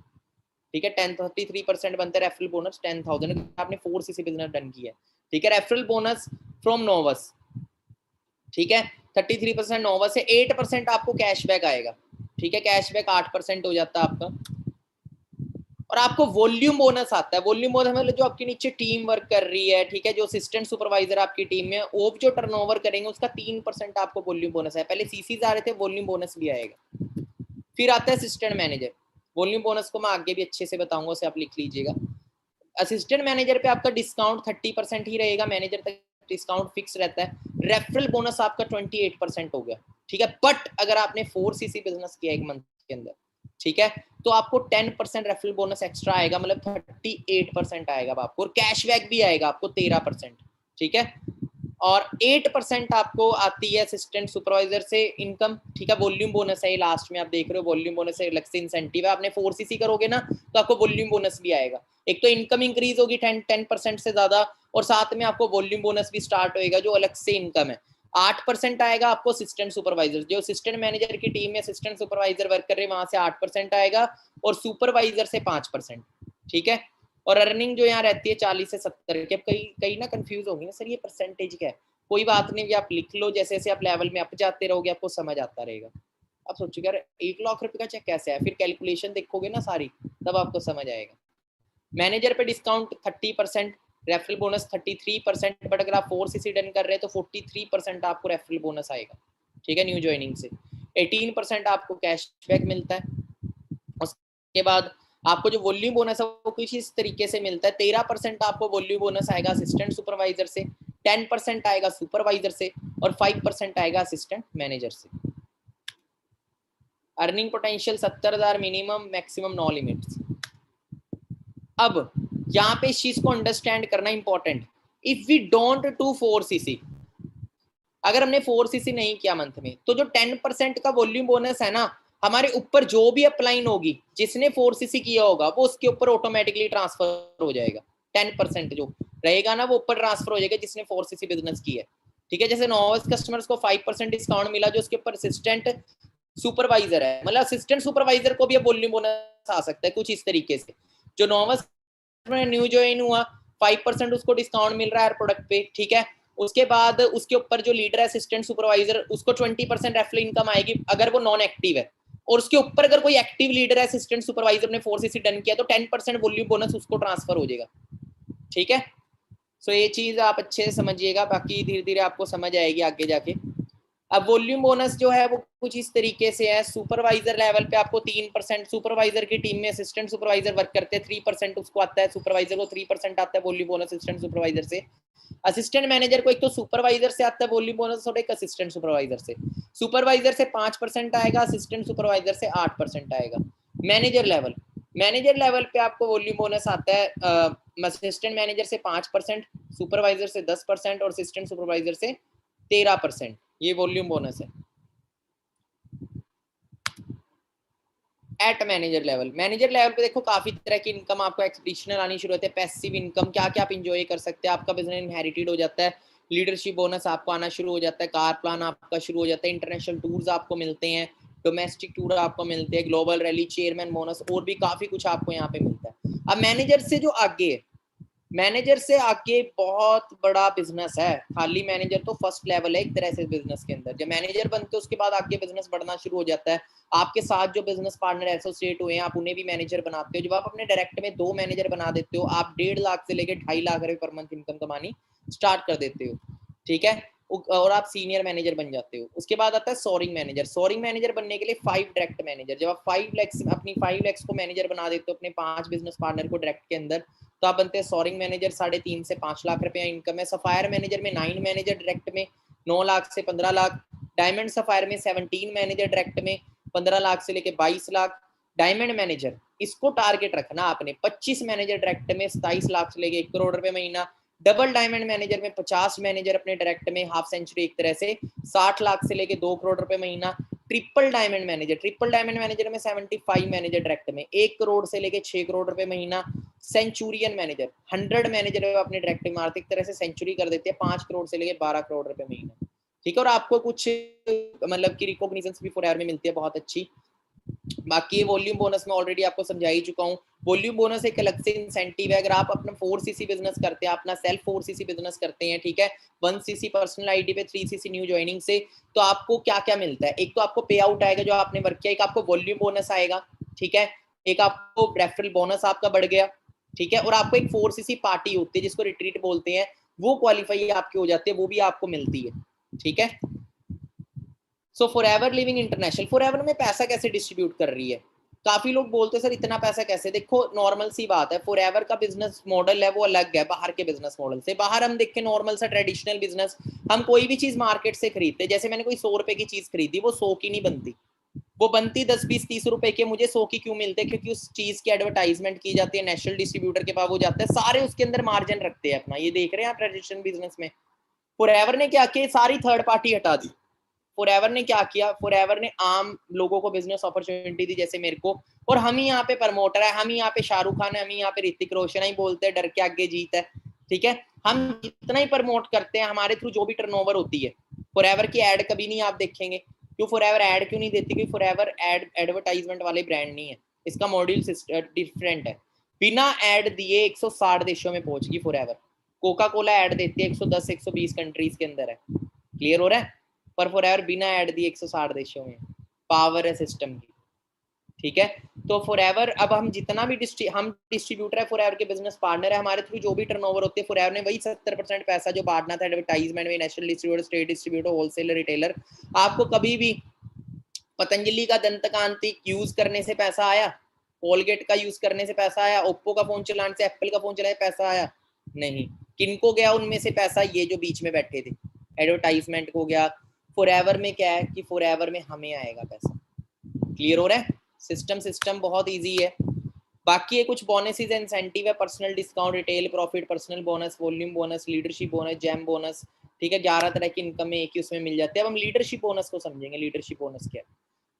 ठीक है। 33% बनता है रेफरल बोनस 10,000। आपने 4cc बिजनेस डन किया है, ठीक है। रेफरल बोनस फ्रॉम नोवस, ठीक है, 33% नोवस से 8% आपको कैशबैक आएगा, ठीक है। कैशबैक 8% हो जाता है आपका। और आपको वॉल्यूम बोनस आता है। वॉल्यूम बोनस मतलब जो आपके नीचे टीम वर्क कर रही है, ठीक है, जो असिस्टेंट सुपरवाइजर आपकी टीम में, वो जो टर्नओवर करेंगे उसका 3% आपको वॉल्यूम बोनस है। पहले सीसीज आ रहे थे, वॉल्यूम बोनस भी आएगा। फिर आता है असिस्टेंट मैनेजर। वॉल्यूम बोनस को मैं आगे भी अच्छे से बताऊंगा, उसे आप लिख लीजिएगा। असिस्टेंट मैनेजर पे आपका डिस्काउंट 30% ही रहेगा, मैनेजर तक डिस्काउंट फिक्स रहता है। रेफरल बोनस आपका 28% हो गया, ठीक है। बट अगर आपने 4cc बिजनेस किया एक मंथ के अंदर, ठीक है, तो आपको 10% रेफरल बोनस एक्स्ट्रा आएगा, मतलब 38% आएगा आपको, और कैशबैक भी आएगा आपको 13%, ठीक है। और 8% आपको आती है असिस्टेंट सुपरवाइजर से इनकम, ठीक है। वॉल्यूम बोनस है, लास्ट में आप देख रहे हो, वॉल्यूम बोनस है, अलग से इंसेंटिव है। आपने 4cc करोगे ना तो आपको वॉल्यूम बोनस भी आएगा। एक तो इनकम इंक्रीज होगी 10% से ज्यादा, और साथ में आपको वॉल्यूम बोनस भी स्टार्ट होएगा जो अलग से इनकम है। 8% आएगा आपको असिस्टेंट सुपरवाइजर, जो असिस्टेंट मैनेजर की टीम में असिस्टेंट सुपरवाइजर वर्क कर रहे हैं वहां से 8% आएगा, और सुपरवाइजर से 5%, ठीक है। और अर्निंग जो यहाँ रहती है 40 से 70 के। कई ना कंफ्यूज होगी ना, सर ये परसेंटेज क्या है? कोई बात नहीं, आप लिख लो, जैसे जैसे आप लेवल में अप जाते रहोगे आपको समझ आता रहेगा। आप सोचोगे यार 1 लाख रुपए का चेक कैसे है, फिर कैलकुलेशन देखोगे ना सारी, तब आपको समझ आएगा। मैनेजर पे डिस्काउंट 30%, रेफरल बोनस 33%, बट अगर आप 4cc डन कर रहे हैं तो 43% आपको रेफरल बोनस आएगा, ठीक है, न्यू ज्वाइनिंग से। 18% आपको कैशबैक मिलता है। उसके बाद आपको जो वॉल्यूम बोनस है वो कुछ इस तरीके से मिलता है। 13% आपको वॉल्यूम बोनस आएगा असिस्टेंट सुपरवाइजर से, 10% आएगा सुपरवाइजर से, और 5% आएगा असिस्टेंट मैनेजर से। Earning potential 70,000 minimum, maximum no limits. अब यहाँ पे इस चीज को अंडरस्टैंड करना important. If we don't do 4cc, अगर हमने 4cc नहीं किया मंथ में, तो जो 10% का वॉल्यूम बोनस है ना, हमारे ऊपर जो भी अपलाइन होगी, जिसने 4cc किया होगा वो उसके ऊपर ऑटोमेटिकली ट्रांसफर हो जाएगा। 10% जो रहेगा ना वो ऊपर ट्रांसफर हो जाएगा जिसने 4cc बिजनेस की है, ठीक है। जैसे नोवस कस्टमर्स को 5% डिस्काउंट मिला जो उसके ऊपर असिस्टेंट सुपरवाइजर है, मतलब असिस्टेंट सुपरवाइजर को भी अब वॉल्यूम बोनस आ सकता है कुछ इस तरीके से। जो नोवस न्यू ज्वाइन हुआ, 5% उसको डिस्काउंट मिल रहा है हर प्रोडक्ट पे, ठीक है। उसके बाद उसके ऊपर जो लीडर है असिस्टेंट सुपरवाइजर, उसको 20% रेफरल इनकम आएगी अगर वो नॉन एक्टिव है, और उसके ऊपर अगर कोई एक्टिव लीडर है असिस्टेंट सुपरवाइजर ने 4cc डन किया तो 10% वॉल्यूम बोनस उसको ट्रांसफर हो जाएगा, ठीक है। सो ये चीज आप अच्छे से समझिएगा, बाकी धीरे धीरे आपको समझ आएगी आगे जाके। अब वॉल्यूम बोनस जो है वो कुछ इस तरीके से है। सुपरवाइजर लेवल पे आपको 3%, सुपरवाइजर की टीम में असिस्टेंट सुपरवाइजर वर्क करते हैं, 3% उसको आता है, सुपरवाइजर को 3% आता है वॉल्यूम बोनस असिस्टेंट सुपरवाइजर से। असिस्टेंट मैनेजर को एक तो सुपरवाइजर से आता है वॉल्यूम बोनस, और एक असिस्टेंट सुपरवाइजर से। सुपरवाइजर से 5% आएगा, असिस्टेंट सुपरवाइजर से 8% आएगा। मैनेजर लेवल, मैनेजर लेवल पे आपको वॉल्यूम बोनस आता है असिस्टेंट मैनेजर से 5%, सुपरवाइजर से 10% और असिस्टेंट सुपरवाइजर से 13%, ये वॉल्यूम बोनस है at manager level. Manager level पे देखो काफी तरह की इनकम आपको एडिशनल आनी शुरू होती है, पैसिव इनकम, क्या क्या आप इंजॉय कर सकते हैं, आपका बिजनेस इनहेरिटेड हो जाता है, लीडरशिप बोनस आपको आना शुरू हो जाता है, कार प्लान आपका शुरू हो जाता है, इंटरनेशनल टूर्स आपको मिलते हैं, डोमेस्टिक टूर आपको मिलते हैं, ग्लोबल रैली, चेयरमैन बोनस, और भी काफी कुछ आपको यहाँ पे मिलता है। अब मैनेजर से जो आगे है, मैनेजर से आगे बहुत बड़ा बिजनेस है, खाली मैनेजर तो फर्स्ट लेवल है एक तरह से बिजनेस के अंदर। जब मैनेजर बनते हो उसके बाद आगे बिजनेस बढ़ना शुरू हो जाता है, आपके साथ जो बिजनेस पार्टनर एसोसिएट हुए हैं आप उन्हें भी मैनेजर बनाते हो। जब आप अपने डायरेक्ट में 2 मैनेजर बना देते हो, आप 1.5 लाख से लेकर 2.5 लाख रुपए पर मंथ इनकम कमानी स्टार्ट कर देते हो, ठीक है, और आप सीनियर मैनेजर बन जाते हो। उसके बाद आता है सोरिंग मैनेजर। सोरिंग मैनेजर बनने के लिए 5 डायरेक्ट मैनेजर, जब आप 5 लैक्स अपनी 5 लैक्स को मैनेजर बना देते हो अपने 5 बिजनेस पार्टनर को डायरेक्ट के अंदर, तो आप बनते हैं सोरिंग मैनेजर। 3.5 से 5 लाख रुपया इनकम है। सफायर मैनेजर में 9 मैनेजर डायरेक्ट में 9 लाख से 15 लाख। डायमंड सफायर में 17 मैनेजर डायरेक्ट में 15 लाख से लेके 22 लाख। डायमंड मैनेजर इसको टारगेट रखना आपने, 25 मैनेजर डायरेक्ट में 27 लाख से लेके 1 करोड़ रुपए महीना। डबल डायमंड मैनेजर में 50 मैनेजर अपने डायरेक्ट में, हाफ सेंचुरी एक तरह से 60 लाख से लेके 2 करोड़ रुपए महीना। Triple diamond manager, triple diamond manager में 75 मैनेजर डायरेक्ट में 1 करोड़ से लेके 6 करोड़ रुपए महीना। सेंचुरियन मैनेजर 100 मैनेजर अपने डायरेक्ट मारते एक तरह से सेंचुरी कर देते हैं, 5 करोड़ से लेके 12 करोड़ रुपए महीना, ठीक है। और आपको कुछ मतलब की रिकॉग्निशन भी फॉरएवर में मिलती है बहुत अच्छी। बाकी वॉल्यूम बोनस में ऑलरेडी आपको समझा ही चुका हूँ। वॉल्यूम बोनस एक अलग से इंसेंटिव है। अगर आप अपना 4cc बिजनेस करते हैं, अपना सेल्फ 4cc बिजनेस करते हैं, ठीक है, 1cc पर्सनल आईडी पे 3cc न्यू ज्वाइनिंग से, तो आपको क्या क्या मिलता है? एक तो आपको पे आउट आएगा जो आपने वर्क किया, एक आपको वॉल्यूम बोनस आएगा, ठीक है, एक आपको रेफरल बोनस आपका बढ़ गया, ठीक है, और आपको एक 4cc पार्टी होती है जिसको रिट्रीट बोलते हैं, वो क्वालिफाई आपकी हो जाती है, वो भी आपको मिलती है, ठीक है। सो फॉरएवर लिविंग इंटरनेशनल, फॉरएवर में पैसा कैसे डिस्ट्रीब्यूट कर रही है? काफी लोग बोलते हैं सर इतना पैसा कैसे। देखो नॉर्मल सी बात है, फॉरएवर का बिजनेस मॉडल है वो अलग है बाहर के बिजनेस मॉडल से। बाहर हम देखें नॉर्मल सा ट्रेडिशनल बिजनेस, हम कोई भी चीज मार्केट से खरीदते, जैसे मैंने कोई 100 रुपए की चीज खरीदी, वो 100 की नहीं बनती, वो बनती 10 20 30 रुपए के। मुझे 100 की क्यों मिलते हैं? क्योंकि उस चीज की एडवर्टाइजमेंट की जाती है, नेशनल डिस्ट्रीब्यूटर के पास वो जाता है, सारे उसके अंदर मार्जिन रखते हैं अपना। ये देख रहे हैं आप ट्रेडिशनल बिजनेस में। फॉरएवर ने क्या किया, सारी थर्ड पार्टी हटा दी। फॉरएवर ने क्या किया, फॉरएवर ने आम लोगों को बिजनेस अपॉर्चुनिटी दी जैसे मेरे को, और हम ही यहाँ पे प्रमोटर है, हम ही यहाँ पे शाहरुख खान है, हम ही यहाँ पे ऋतिक रोशन है, ही बोलते हैं डर के आगे जीत है, ठीक है। हम जितना ही प्रमोट करते हैं, हमारे थ्रू जो भी टर्नओवर होती है, फॉरएवर की एड कभी नहीं आप देखेंगे। क्यों फॉरएवर एड क्यों नहीं देती? क्योंकि फॉरएवर एड एडवर्टाइजमेंट वाले ब्रांड नहीं है, इसका मॉड्यूल डिफरेंट है। बिना एड दिए 160 देशों में पहुंच गई फॉरएवर। कोका कोला एड देती है 110 120 कंट्रीज के अंदर है, क्लियर हो रहा है। पर फॉरएवर बिना ऐड दिए 160 देशों में, पावर है सिस्टम की, ठीक है। तो फॉरएवर, अब हम जितना भी हम डिस्ट्रीब्यूटर है, फॉरएवर के बिजनेस पार्टनर है, हमारे थ्रू जो भी टर्नओवर होती है, फॉरएवर ने वही 70% पैसा जो बांटना था एडवर्टाइजमेंट में, national distributor, state distributor, wholesaler, retailer. आपको कभी भी पतंजलि का दंतकांति यूज करने से पैसा आया? कोलगेट का यूज करने से पैसा आया? ओप्पो का फोन चलाने से, एप्पल का फोन चलाने से पैसा आया? नहीं। किनको गया उनमें से पैसा? ये जो बीच में बैठे थे, एडवर्टाइजमेंट को गया। फॉरएवर में क्या है कि फॉरएवर में हमें आएगा पैसा, क्लियर हो रहा है। सिस्टम बहुत इजी है। बाकी ये कुछ बोनसेस इंसेंटिव है, personal discount, retail profit, personal bonus, volume bonus, leadership bonus, jam bonus, ठीक है। 11 तरह की इनकम में एक ही उसमें मिल जाती है। अब हम लीडरशिप बोनस को समझेंगे। लीडरशिप बोनस क्या है?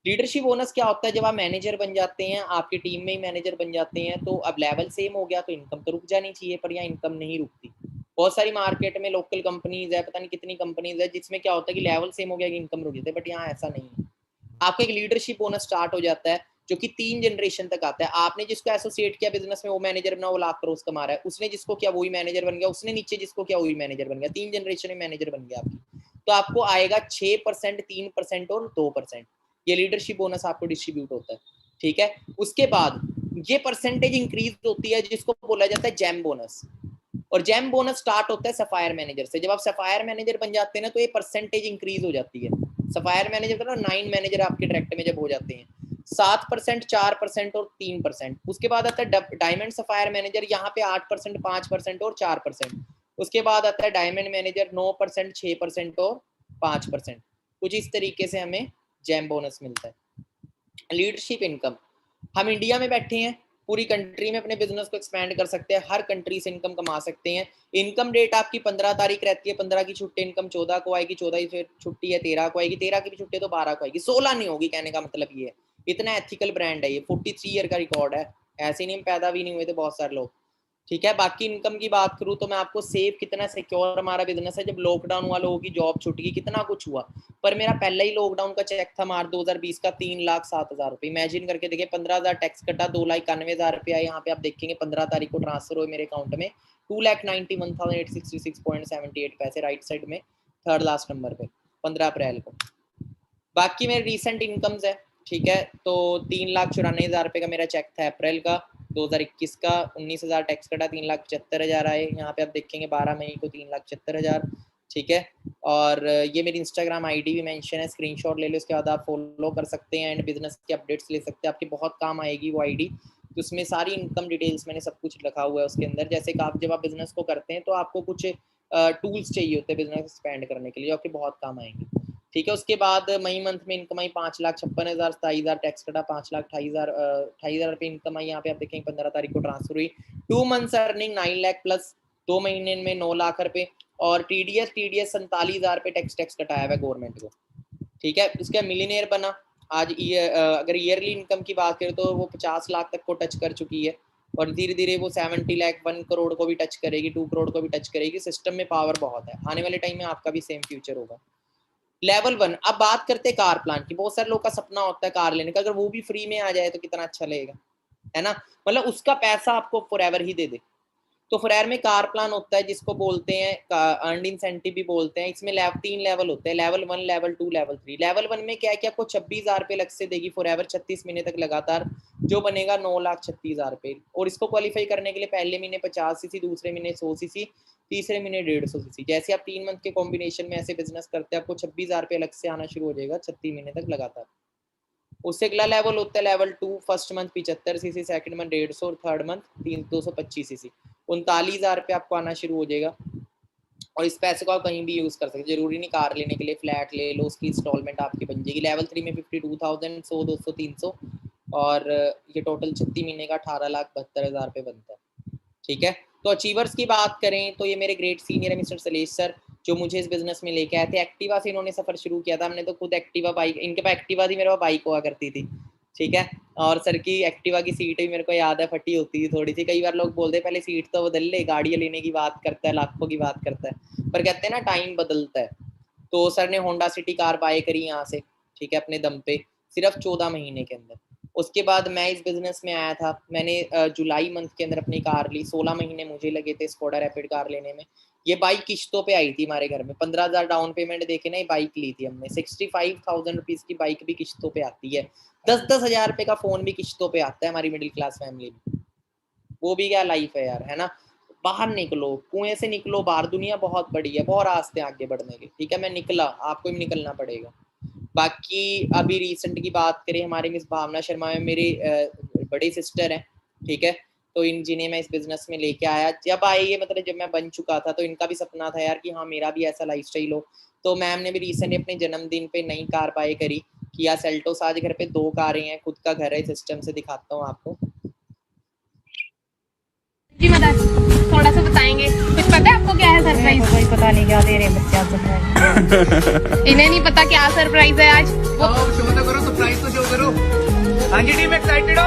लीडरशिप बोनस क्या होता है? जब आप मैनेजर बन जाते हैं, आपकी टीम में ही मैनेजर बन जाते हैं, तो अब लेवल सेम हो गया तो इनकम तो रुक जानी चाहिए, पर यहाँ इनकम नहीं रुकती। बहुत सारी मार्केट में लोकल कंपनीज है, पता नहीं कितनी कंपनीज है, जिसमें क्या होता है कि लेवल सेम हो गया कि इनकम रुक जाती है, बट यहाँ ऐसा नहीं है। आपका एक लीडरशिप बोनस स्टार्ट हो जाता है जो कि 3 जनरेशन तक आता है। आपने जिसको एसोसिएट किया बिजनेस में, वो मैनेजर बना, वो लाख करोड़ कमा रहा है, उसने जिसको किया वही मैनेजर बन गया, उसने नीचे जिसको किया वही मैनेजर बन गया, 3 जनरेशन में मैनेजर बन गया आपकी। तो आपको आएगा 6%, 3% और 2%, ये लीडरशिप बोनस आपको डिस्ट्रीब्यूट होता है, ठीक है। उसके बाद ये परसेंटेज इंक्रीज होती है जिसको बोला जाता है जैम बोनस, और जैम बोनस स्टार्ट होता है सफायर मैनेजर से। जब आप सफायर मैनेजर बन जाते हैं ना, तो ये परसेंटेज इंक्रीज हो जाती है। सफायर मैनेजर तो 9 मैनेजर आपके डायरेक्ट में जब हो जाते हैं, 7%, 4% और 3%। उसके बाद आता है डायमंड सफायर मैनेजर, यहाँ पे 8%, 5% और 4%। उसके बाद आता है डायमंड मैनेजर, 9%, 6% और 5%। कुछ इस तरीके से हमें जैम बोनस मिलता है। लीडरशिप इनकम, हम इंडिया में बैठे हैं, पूरी कंट्री में अपने बिजनेस को एक्सपैंड कर सकते हैं, हर कंट्री से इनकम कमा सकते हैं। इनकम डेट आपकी 15 तारीख रहती है, 15 की छुट्टी इनकम 14 को आएगी, 14 की छुट्टी है 13 को आएगी, 13 की भी छुट्टी है तो 12 को आएगी, 16 नहीं होगी। कहने का मतलब ये है, इतना एथिकल ब्रांड है ये, 43 ईयर का रिकॉर्ड है, ऐसे नहीं पैदा भी नहीं हुए थे बहुत सारे लोग, ठीक है। बाकी इनकम की बात करूँ तो मैं आपको सेफ कितना सिक्योर हमारा बिजनेस है, जब लॉकडाउन हुआ लोगों की जॉब छूट गई, कितना कुछ हुआ, पर मेरा पहला ही लॉकडाउन का चेक था मार्च 2020 का 3,07,000 रुपये। इमेजिन करके देखिए, 15,000 टैक्स कटा, 2,91,000 रुपया यहाँ पे आप देखेंगे 15 तारीख को ट्रांसफर हुए मेरे अकाउंट में 2,91,866.78 पैसे राइट साइड में, थर्ड लास्ट नंबर पे 15 अप्रैल को। बाकी मेरे रिसेंट इनकम्स है, ठीक है, तो 3,94,000 रुपये का मेरा चेक था अप्रैल का 2021 का, 19,000 टैक्स कटा, 3,75,000 आए। यहाँ पे आप देखेंगे 12 मई को 3,75,000, ठीक है। और ये मेरी इंस्टाग्राम आईडी भी मेंशन है, स्क्रीनशॉट ले लो, उसके बाद आप फॉलो कर सकते हैं एंड बिजनेस के अपडेट्स ले सकते हैं, आपके बहुत काम आएगी वो आईडी। तो उसमें सारी इनकम डिटेल्स मैंने सब कुछ रखा हुआ है उसके अंदर। जैसे कि आप जब आप बिजनेस को करते हैं तो आपको कुछ टूल्स चाहिए होते हैं बिजनेस एक्सपेंड करने के लिए, जो आपके बहुत काम आएंगे, ठीक है। उसके बाद मई मंथ में इनकम आई 5,56,000, 27,000 टैक्स कटा, 5,28,000 रुपये इनकम आई। यहाँ पे आप देखेंगे 15 तारीख को ट्रांसफर हुई। 2 मंथ्स अर्निंग 9 लाख प्लस, 2 महीने में 9 लाख रुपए, और टीडीएस 47,000 रुपये टैक्स कटाया हुआ गवर्नमेंट को, ठीक है। उसका मिलीनियर बना आज। अगर ईयरली इनकम की बात करें तो वो 50 लाख तक को टच कर चुकी है, और धीरे धीरे वो 70 लाख 1 करोड़ को भी टच करेगी, 2 करोड़ को भी टच करेगी। सिस्टम में पावर बहुत है, आने वाले टाइम में आपका भी सेम फ्यूचर होगा। लेवल 1, अब बात करते हैं कार प्लान की। बहुत सारे लोग का सपना होता है कार लेने का, अगर वो भी फ्री में आ जाए तो कितना अच्छा लगेगा, है ना। मतलब उसका पैसा आपको फॉरएवर ही दे दे। तो फॉरएवर में कार प्लान होता है जिसको बोलते हैं अर्नड इंसेंटिव भी बोलते हैं। इसमें 3 लेवल होते हैं, लेवल 1, लेवल 2, लेवल 3। लेवल 1 में क्या है कि आपको 26,000 रुपये लग से देगी फॉरएवर 36 महीने तक लगातार, जो बनेगा 9,36,000 रुपये। और इसको क्वालिफाई करने के लिए पहले महीने 50 सीसी, दूसरे महीने 100 सीसी, तीसरे महीने 150 सीसी। जैसे आप 3 मंथ के कॉम्बिनेशन में ऐसे बिजनेस करते हैं, आपको 26,000 रुपये अलग से आना शुरू हो जाएगा 36 महीने तक लगातार। उससे अगला लेवल होता है level 2, first month 75 CC, second month 150 और थर्ड मंथ 225 सीसी। 39,000 रुपये आपको आना शुरू हो जाएगा, और इस पैसे को आप कहीं भी यूज कर सकते हैं, जरूरी नहीं कार लेने के लिए, फ्लैट ले लो, उसकी इंस्टॉलमेंट आपकी बन जाएगी। लेवल 3 में 52,000, 100, 200, 300, और ये टोटल 36 महीने का 18,72,000 रुपये बनता है, ठीक है। तो अचीवर्स की बात करें तो ये मेरे ग्रेट सीनियर है मिस्टर सलेश सर, जो मुझे इस बिजनेस में लेके आए थे। एक्टिवा से इन्होंने सफर शुरू किया था, हमने तो खुद एक्टिवा बाइक, इनके पास एक्टिवा थी, मेरे पास बाइक हुआ करती थी, ठीक है। और सर की एक्टिवा की सीट भी मेरे को याद है, फटी होती थी थोड़ी सी। कई बार लोग बोलते पहले सीट तो बदल ले, गाड़ी लेने की बात करता है, लाखों की बात करता है, पर कहते हैं ना टाइम बदलता है। तो सर ने होंडा सिटी कार बाय करी यहाँ से, ठीक है, अपने दम पे, सिर्फ 14 महीने के अंदर। उसके बाद मैं इस बिजनेस में आया था, मैंने जुलाई मंथ के अंदर अपनी कार ली, 16 महीने मुझे लगे थे स्कोडा रैपिड कार लेने में। ये बाइक किश्तों पे आई थी हमारे घर में, 15,000 डाउन पेमेंट देके ना ये बाइक ली थी हमने। 65,000 रुपीज की बाइक भी किश्तों पे आती है, 10,000 रुपये का फोन भी किश्तों पे आता है हमारी मिडिल क्लास फैमिली में। वो भी क्या लाइफ है यार, है ना। बाहर निकलो, कुएं से निकलो बाहर, दुनिया बहुत बड़ी है, बहुत रास्ते आगे बढ़ने के, ठीक है। मैं निकला, आपको भी निकलना पड़ेगा। बाकी अभी रिसेंट की बात करें, हमारी मिस भावना शर्मा में मेरी बड़ी सिस्टर है, ठीक है। तो इन जिन्हें मैं इस बिजनेस में लेके आया, जब आए ये मतलब जब मैं बन चुका था, तो इनका भी सपना था यार कि हाँ मेरा भी ऐसा लाइफस्टाइल हो। तो मैम ने भी रिसेंटली अपने जन्मदिन पे नई कार बाय करी, किया सेल्टोस। आज घर पे 2 कारें हैं, खुद का घर है, सिस्टम से दिखाता हूँ आपको। जी मदर, थोड़ा सा बताएंगे, कुछ पता है आपको क्या है सरप्राइज? कोई पता नहीं क्या दे रहे हैं बच्चे आज सरप्राइज। इन्हें नहीं पता क्या सरप्राइज है आज। वो शो तो करो, सरप्राइज तो शो करो। हाँ जी टीम, एक्साइटेड हो?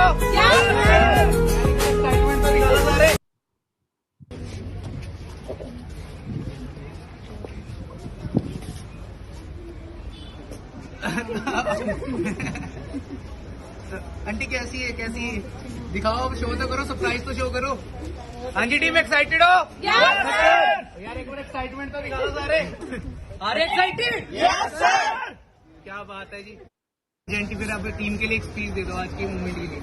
एक्साइटमेंट तो निकालो सारे। आंटी कैसी है, कैसी दिखाओ, शो तो करो, सरप्राइज तो शो करो। हाँ जी टीम, एक्साइटेड हो? यार एक बार एक्साइटमेंट तो दिखाओ सारे। अरे एक्साइटेड? Yes sir. क्या बात है जी। आंटी फिर आप टीम के लिए एक स्पीच दे दो आज के मूवमेंट के लिए।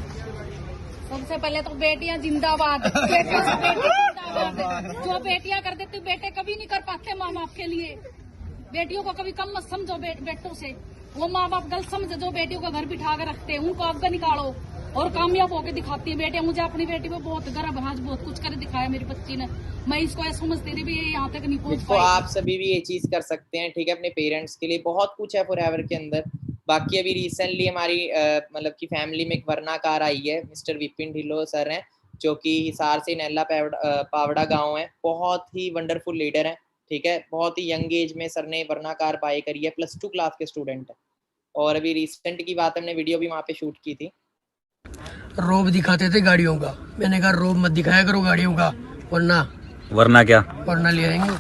सबसे पहले तो बेटियां जिंदाबाद, बेटे से बेटी जिंदाबाद। जो बेटियां कर देती बेटे कभी नहीं कर पाते माँ बाप के लिए। बेटियों को कभी कम मत समझो बेटों से, वो माँ बाप गलत समझे जो बेटियों को घर बिठा कर रखते हैं, उनको आगे निकालो और कामयाब होकर दिखाती है बेटियां। मुझे अपनी बेटी पे बहुत गर्व है, आज बहुत कुछ कर दिखाया मेरी बच्ची ने। मैं इसको ऐसा समझती थी भी यहाँ तक नहीं पहुंच पाई। आप सभी भी ये चीज कर सकते हैं, ठीक है, अपने पेरेंट्स के लिए बहुत कुछ है फॉरएवर के अंदर। बाकी अभी रिसेंटली हमारी मतलब कि फैमिली में एक वरना कार आई है, मिस्टर विपिन ढिल्लो सर हैं, जो कि हिसार से नैला पावड़ा गांव है, बहुत ही वंडरफुल लीडर हैं, ठीक है। बहुत ही यंग एज में सर ने वरना कार बाय करी है, +2 क्लास के स्टूडेंट है। और अभी रिसेंट की बात, हमने वीडियो भी वहाँ पे शूट की थी। रोब दिखाते थे गाड़ियों का, मैंने कहा रोब मत दिखाया करो गाड़ियों का, वरना क्या वरना ले आएंगे।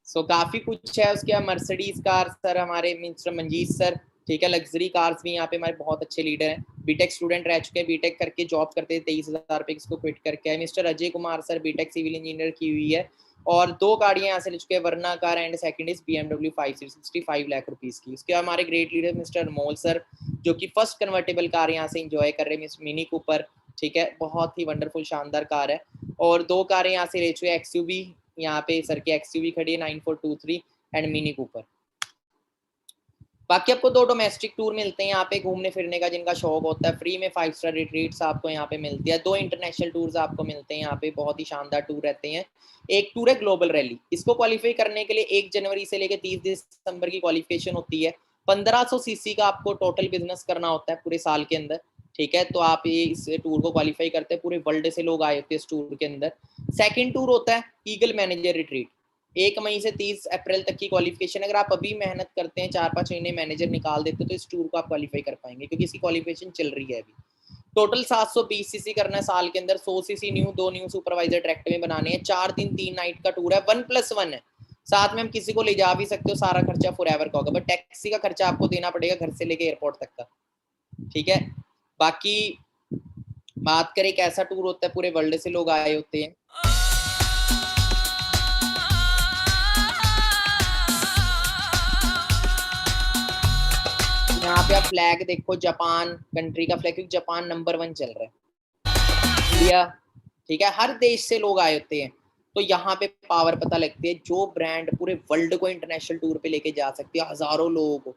सो काफी कुछ है उसके। मर्सिडीज कार सर हमारे मिस्टर मंजीत सर, ठीक है। लग्जरी कार्स भी यहाँ पे हमारे बहुत अच्छे लीडर हैं, बीटेक स्टूडेंट रह चुके हैं, बीटेक करके जॉब करते थे, 23,000 रुपये किसको क्विट करके आए। Mister Ajay Kumar sir BTech civil engineer की हुई है, और 2 गाड़ियां यहाँ से ले चुके हैं, Verna car and second is BMW 5 series 65 lakh rupees की। उसके बाद हमारे ग्रेट लीडर मिस्टर अनमोल सर, जो कि फर्स्ट कन्वर्टेबल कार यहाँ से इंजॉय कर रहे हैं, मिस मिनी कूपर, ठीक है। बहुत ही वंडरफुल शानदार कार है। और 2 कारें यहाँ से ले चुके हैं, XUV, यहाँ पे सर की XUV खड़ी है 9423 एंड मिनी कूपर। बाकी आपको 2 डोमेस्टिक टूर मिलते हैं यहाँ पे घूमने फिरने का, जिनका शौक होता है, फ्री में 5 स्टार रिट्रीट्स आपको यहाँ पे मिलती है। 2 इंटरनेशनल टूर्स आपको मिलते हैं यहाँ पे, बहुत ही शानदार टूर रहते हैं। एक टूर है ग्लोबल रैली, इसको क्वालिफाई करने के लिए 1 जनवरी से लेकर 30 दिसंबर की क्वालिफिकेशन होती है। 1500 सीसी का आपको टोटल बिजनेस करना होता है पूरे साल के अंदर, ठीक है। तो आप ये इस टूर को क्वालिफाई करते हैं, पूरे वर्ल्ड से लोग आए होते हैं इस टूर के अंदर। सेकंड टूर होता है ईगल मैनेजर रिट्रीट, 1 मई से 30 अप्रैल तक की क्वालिफिकेशन। अगर आप अभी मेहनत करते हैं, 4-5 महीने मैनेजर निकाल देते, तो इस टूर को आप क्वालिफाई कर पाएंगे, क्योंकि इसकी क्वालिफिकेशन चल रही है अभी। टोटल 720 सीसी करना है साल के अंदर, 100 CC new, 2 new supervisor direct में बनाने हैं। 4 दिन 3 नाइट का टूर है, 1+1 है, साथ में हम किसी को ले जा भी सकते हो, सारा खर्चा फॉरएवर का होगा, बट टैक्सी का खर्चा आपको देना पड़ेगा घर से लेके एयरपोर्ट तक का, ठीक है। बाकी बात करें कैसा टूर होता है, पूरे वर्ल्ड से लोग आए होते हैं। यहाँ पे आप फ्लैग देखो, जापान कंट्री का फ्लैग, क्योंकि जापान नंबर 1 चल रहा है, इंडिया, ठीक है। हर देश से लोग आए होते हैं, तो यहाँ पे पावर पता लगती है। जो ब्रांड पूरे वर्ल्ड को इंटरनेशनल टूर पे लेके जा सकती है, हजारों लोगों को,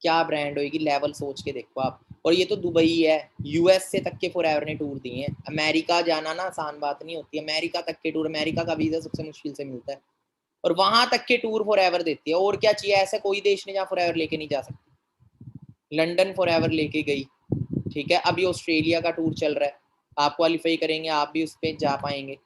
क्या ब्रांड होगी, लेवल सोच के देखो आप। और ये तो दुबई है, US से तक के फॉरएवर ने टूर दिए हैं। अमेरिका जाना ना आसान बात नहीं होती, अमेरिका तक के टूर, अमेरिका का वीजा सबसे मुश्किल से मिलता है, और वहां तक के टूर फॉरएवर देती है। और क्या चाहिए, ऐसा कोई देश नहीं जहाँ फॉरएवर लेके नहीं जा सकती। लंदन फॉरएवर लेके गई, ठीक है। अभी ऑस्ट्रेलिया का टूर चल रहा है, आप क्वालिफाई करेंगे, आप भी उस पर जा पाएंगे।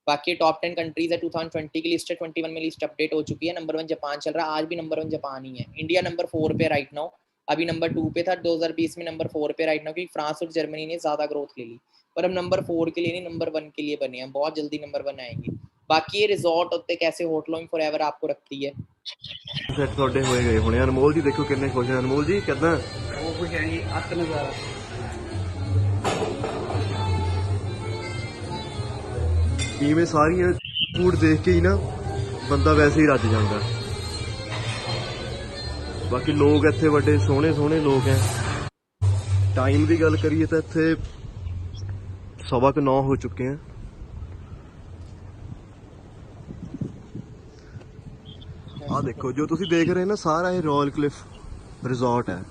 बाकी टॉप 10 कंट्रीज है, 2020 की लिस्ट है, 21 में लिस्ट अपडेट हो चुकी है। नंबर 1 जापान चल रहा है, आज भी नंबर 1 जापान ही है। इंडिया नंबर 4 पे राइट नाउ, अभी नंबर 2 पे था 2020 में, नंबर 4 पे राइट नाउ, क्योंकि फ्रांस और जर्मनी ने ज्यादा ग्रोथ ले ली, पर हम नंबर 4 के लिए नहीं, नंबर 1 के लिए बने हैं, बहुत जल्दी नंबर 1 आएंगे। बाकी ये रिजॉर्ट होते कैसे होटलों में फॉरएवर आपको रखती है। ਸੈੱਟ ਤੁਹਾਡੇ ਹੋਏ ਗਏ ਹੁਣੇ ਅਨਮੋਲ ਜੀ ਦੇਖੋ ਕਿੰਨੇ ਖੁਸ਼ ਹਨ ਅਨਮੋਲ ਜੀ ਕਿਦਾਂ वो कुछ है नहीं, अत नजारा। ਇਵੇਂ ਸਾਰੀਆਂ ਫੂਡ ਦੇਖ ਕੇ ਹੀ ਨਾ ਬੰਦਾ ਵੈਸੇ ਹੀ ਰੱਜ ਜਾਂਦਾ। ਬਾਕੀ ਲੋਕ ਇੱਥੇ ਵੱਡੇ ਸੋਹਣੇ ਸੋਹਣੇ ਲੋਕ ਹੈ। ਟਾਈਮ ਦੀ ਗੱਲ ਕਰੀਏ ਤਾਂ ਇੱਥੇ 9:15 ਹੋ ਚੁੱਕੇ हैं। ਆ ਦੇਖੋ ਜੋ ਤੁਸੀਂ ਦੇਖ ਰਹੇ ਨਾ ਸਾਰਾ ਇਹ ਰਾਇਲ ਕਲਿਫ ਰਿਜ਼ੋਰਟ ਹੈ।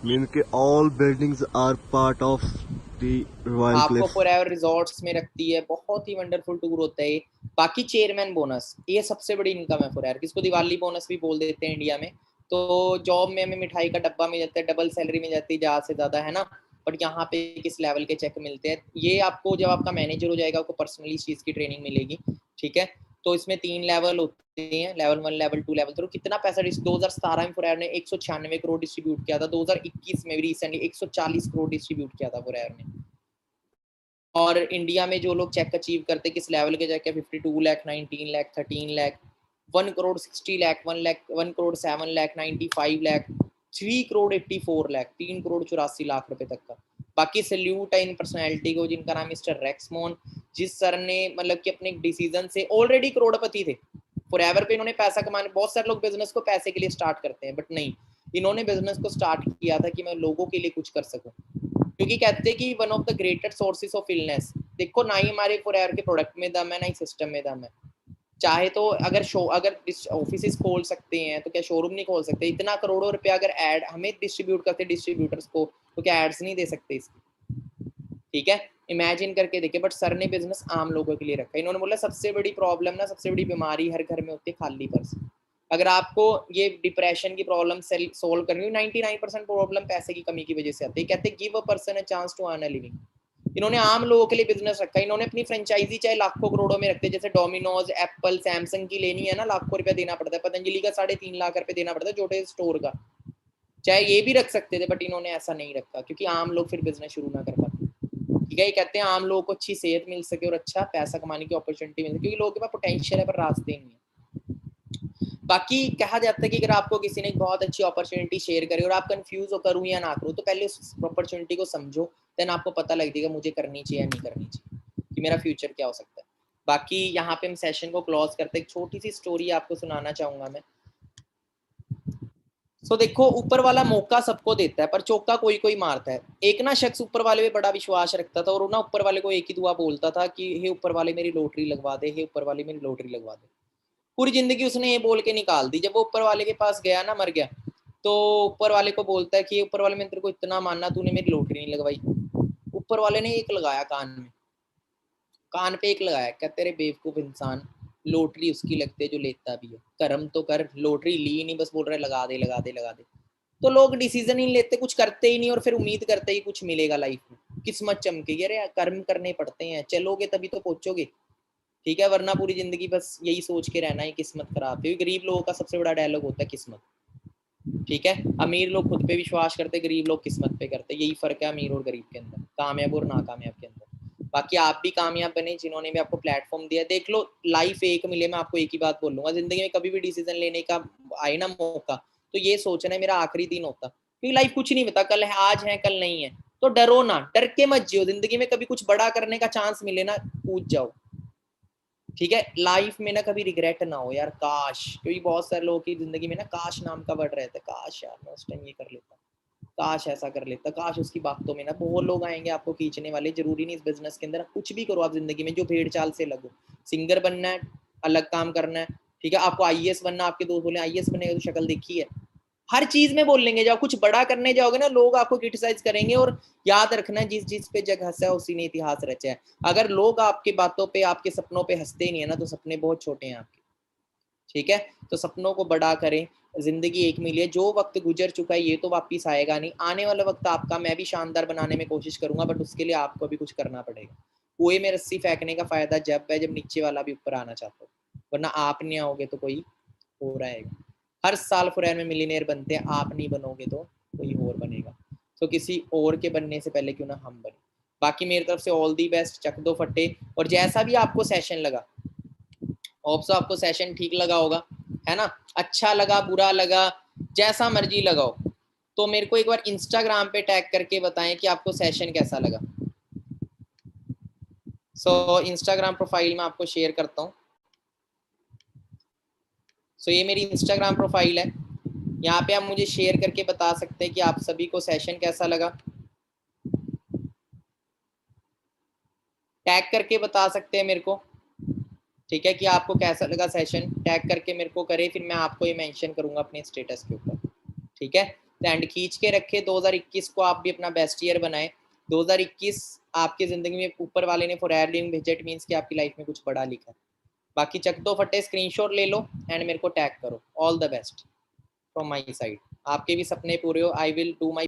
मीन के all buildings are part of the Royal आपको क्लिफ। फॉरएवर रिजॉर्ट्स में रखती है, बहुत ही वंडरफुल टूर होता है। बाकी चेयरमैन बोनस, ये सबसे बड़ी इनकम है फॉरएवर, किसको दिवाली बोनस भी बोल देते हैं इंडिया में। तो जॉब में हमें मिठाई का डब्बा मिल जाता है, डबल सैलरी मिल जाती है ज़्यादा से ज़्यादा, है ना। बट यहाँ पे किस लेवल के चेक मिलते हैं, ये आपको जब आपका मैनेजर हो जाएगा, आपको पर्सनली इस चीज़ की ट्रेनिंग मिलेगी, ठीक है। तो इसमें 3 लेवल होते हैं, लेवल 1, लेवल 2, लेवल 3। कितना पैसा 2017 में फॉरएवर ने 196 करोड़ डिस्ट्रीब्यूट किया था, 2021 में भी रिसेंटली 140 करोड़ डिस्ट्रीब्यूट किया था फॉरएवर ने। और इंडिया में जो लोग चेक अचीव करते किस लेवल के चेक है, 52 लाख, 19 लाख, 13 लाख, 1 करोड़ 60 लाख, 1 लाख, 1 करोड़ 7 लाख, 95 लाख, 3 करोड़ 84 लाख, 3 करोड़ 84 लाख रुपए तक का। बाकी सैल्यूट है इन पर्सनैलिटी को, जिनका नाम मिस्टर रेक्समोन, जिस सर ने मतलब कि अपने डिसीजन से ऑलरेडी करोड़पति थे फॉरएवर पे, इन्होंने पैसा कमाने, बहुत सारे लोग बिजनेस को पैसे के लिए स्टार्ट करते हैं, बट नहीं, इन्होंने बिजनेस को स्टार्ट किया था कि मैं लोगों के लिए कुछ कर सकूं, क्योंकि कहते हैं कि one of the greatest sources of illness, देखो ना ही हमारे फॉरएवर के प्रोडक्ट में दम है, ना ही सिस्टम में दम है। चाहे तो अगर ऑफिस खोल सकते हैं तो क्या शोरूम नहीं खोल सकते, इतना करोड़ों रुपया अगर एड हमें डिस्ट्रीब्यूट करते डिस्ट्रीब्यूटर्स को, तो क्या एड्स नहीं दे सकते इसकी, ठीक है, इमेजिन करके देखिए। बट सर ने बिजनेस आम लोगों के लिए रखा है। इन्होंने बोला सबसे बड़ी प्रॉब्लम ना, सबसे बड़ी बीमारी हर घर में होती है खाली पर्स। अगर आपको ये डिप्रेशन की प्रॉब्लम सोल्व करनी हो, 99% प्रॉब्लम पैसे की कमी की वजह से आती है। कहते हैं give a person a chance to earn a living. इन्होंने आम लोगों के लिए बिजनेस रखा है। इन्होंने अपनी फ्रेंचाइजी चाहे लाखों करोड़ों में रखते हैं, जैसे डोमिनोज, एप्पल, सैमसंग की लेनी है ना, लाखों रुपया देना पड़ता है। पतंजलि का 3.5 लाख रुपए देना पड़ता है छोटे स्टोर का। चाहे ये भी रख सकते थे, बट इन्होंने ऐसा नहीं रखा, क्योंकि आम लोग फिर बिजनेस शुरू ना कर पाते। ठीक है, ये कहते हैं आम लोगों को अच्छी सेहत मिल सके और अच्छा पैसा कमाने की अपॉर्चुनिटी मिल सके, क्योंकि लोगों के पास पोटेंशियल है पर रास्ते नहीं है। बाकी कहा जाता है कि अगर आपको किसी ने एक बहुत अच्छी अपॉर्चुनिटी शेयर करी और आप कंफ्यूज हो करूं या ना करूं, तो पहले उस अपॉर्चुनिटी को समझो, देन आपको पता लग जाएगा मुझे करनी चाहिए या नहीं करनी चाहिए, कि मेरा फ्यूचर क्या हो सकता है। बाकी यहाँ पे हम सेशन को क्लोज करते हैं। एक छोटी सी स्टोरी आपको सुनाना चाहूंगा मैं। सो देखो, ऊपर वाला मौका सबको देता है पर चौका कोई कोई मारता है। एक ना शख्स ऊपर वाले पे बड़ा विश्वास रखता था, और वो ना ऊपर वाले को एक ही दुआ बोलता था कि हे ऊपर वाले मेरी लॉटरी लगवा दे, हे ऊपर वाले मेरी लॉटरी लगवा दे। पूरी जिंदगी उसने ये बोल के निकाल दी। जब वो ऊपर वाले के पास गया ना, मर गया, तो ऊपर वाले को बोलता है कि ऊपर वाले, मैंने तेरे को इतना मानना, तूने मेरी लॉटरी नहीं लगवाई। ऊपर वाले ने एक लगाया कान में, कान पे एक लगाया, क्या तेरे बेवकूफ इंसान, लॉटरी उसकी लगती है जो लेता भी है, कर्म तो कर, लॉटरी ली नहीं, बस बोल रहे लगा दे लगा दे लगा दे। तो लोग डिसीजन ही नहीं लेते, कुछ करते ही नहीं, और फिर उम्मीद करते ही कुछ मिलेगा लाइफ में, किस्मत चमकेगी। अरे कर्म करने पड़ते हैं, चलोगे तभी तो पहुंचोगे। ठीक है, वरना पूरी जिंदगी बस यही सोच के रहना है किस्मत खराब। क्योंकि गरीब लोगों का सबसे बड़ा डायलॉग होता है किस्मत। ठीक है, अमीर लोग खुद पे विश्वास करते, गरीब लोग किस्मत पे करते। यही फर्क है अमीर और गरीब के अंदर, कामयाब और नाकामयाब के अंदर। बाकी आप भी कामयाब बने, जिन्होंने भी आपको प्लेटफॉर्म दिया। देख लो, लाइफ एक मिले, मैं आपको एक ही बात बोलूंगा, जिंदगी में कभी भी डिसीजन लेने का आए ना मौका, तो ये सोचना है मेरा आखिरी दिन होता, क्योंकि लाइफ कुछ नहीं पता, कल है, आज है कल नहीं है। तो डरो ना, डर के मत जियो। जिंदगी में कभी कुछ बड़ा करने का चांस मिले ना, कूद जाओ। ठीक है, लाइफ में ना कभी रिग्रेट ना हो यार, काश। क्योंकि बहुत सारे लोगों की जिंदगी में ना काश नाम का वर्ड रहता है, काश यार मैं उस टाइम ये कर लेता, काश ऐसा कर लेता, काश उसकी बातों में ना। बहुत लोग आएंगे आपको खींचने वाले। जरूरी नहीं इस बिजनेस के अंदर, कुछ भी करो आप जिंदगी में जो भेड़ चाल से लगो। सिंगर बनना है, अलग काम करना है। ठीक है, आपको आईएएस बनना, आपके दोस्त बोले आईएएस बनेगा तो शक्ल देखी है, हर चीज में बोल लेंगे। जब कुछ बड़ा करने जाओगे ना, लोग आपको क्रिटिसाइज करेंगे। और याद रखना, जिस जिस पे जग हंसा है उसी ने इतिहास रचा है। अगर लोग आपके बातों पे, आपके सपनों पे हंसते नहीं है ना, तो सपने बहुत छोटे हैं आपके। ठीक है, तो सपनों को बड़ा करें। जिंदगी एक मिली है, जो वक्त गुजर चुका है ये तो वापिस आएगा नहीं। आने वाला वक्त आपका मैं भी शानदार बनाने में कोशिश करूंगा, बट उसके लिए आपको भी कुछ करना पड़ेगा। कुएं में रस्सी फेंकने का फायदा जब है जब नीचे वाला भी ऊपर आना चाहता हो, वरना आप नहीं आओगे तो कोई और आएगा। हर साल फॉरेन में मिलीनियर बनते हैं, आप नहीं बनोगे तो कोई और बनेगा। तो किसी और के बनने से पहले क्यों ना हम बने। बाकी मेरी तरफ से ऑल दी बेस्ट, चक दो फट्टे। और जैसा भी आपको सेशन लगा, होप सो आपको सेशन ठीक लगा होगा, है ना। अच्छा लगा, बुरा लगा, जैसा मर्जी लगाओ, तो मेरे को एक बार इंस्टाग्राम पे टैग करके बताएं कि आपको सेशन कैसा लगा। सो इंस्टाग्राम प्रोफाइल में आपको शेयर करता हूँ। सो ये मेरी इंस्टाग्राम प्रोफाइल है, यहाँ पे आप मुझे शेयर करके बता सकते हैं कि आप सभी को सेशन कैसा लगा। टैग करके बता सकते हैं मेरे को, ठीक है, कि आपको कैसा लगा सेशन। टैग करके मेरे को करे, फिर मैं आपको ये मेंशन करूंगा अपने स्टेटस के ऊपर। ठीक है, तो एंड खींच के रखे। 2021 को आप भी अपना बेस्ट ईयर बनाए। 2021 आपकी जिंदगी में ऊपर वाले ने फॉर एयर लिविंग भेजा, इट मींस कि आपकी लाइफ में कुछ बड़ा लिखा है। बाकी चक दो फटे, स्क्रीनशॉट ले लो एंड मेरे को टैग करो। All the best from my side. आपके भी सपने पूरे हो। I will do my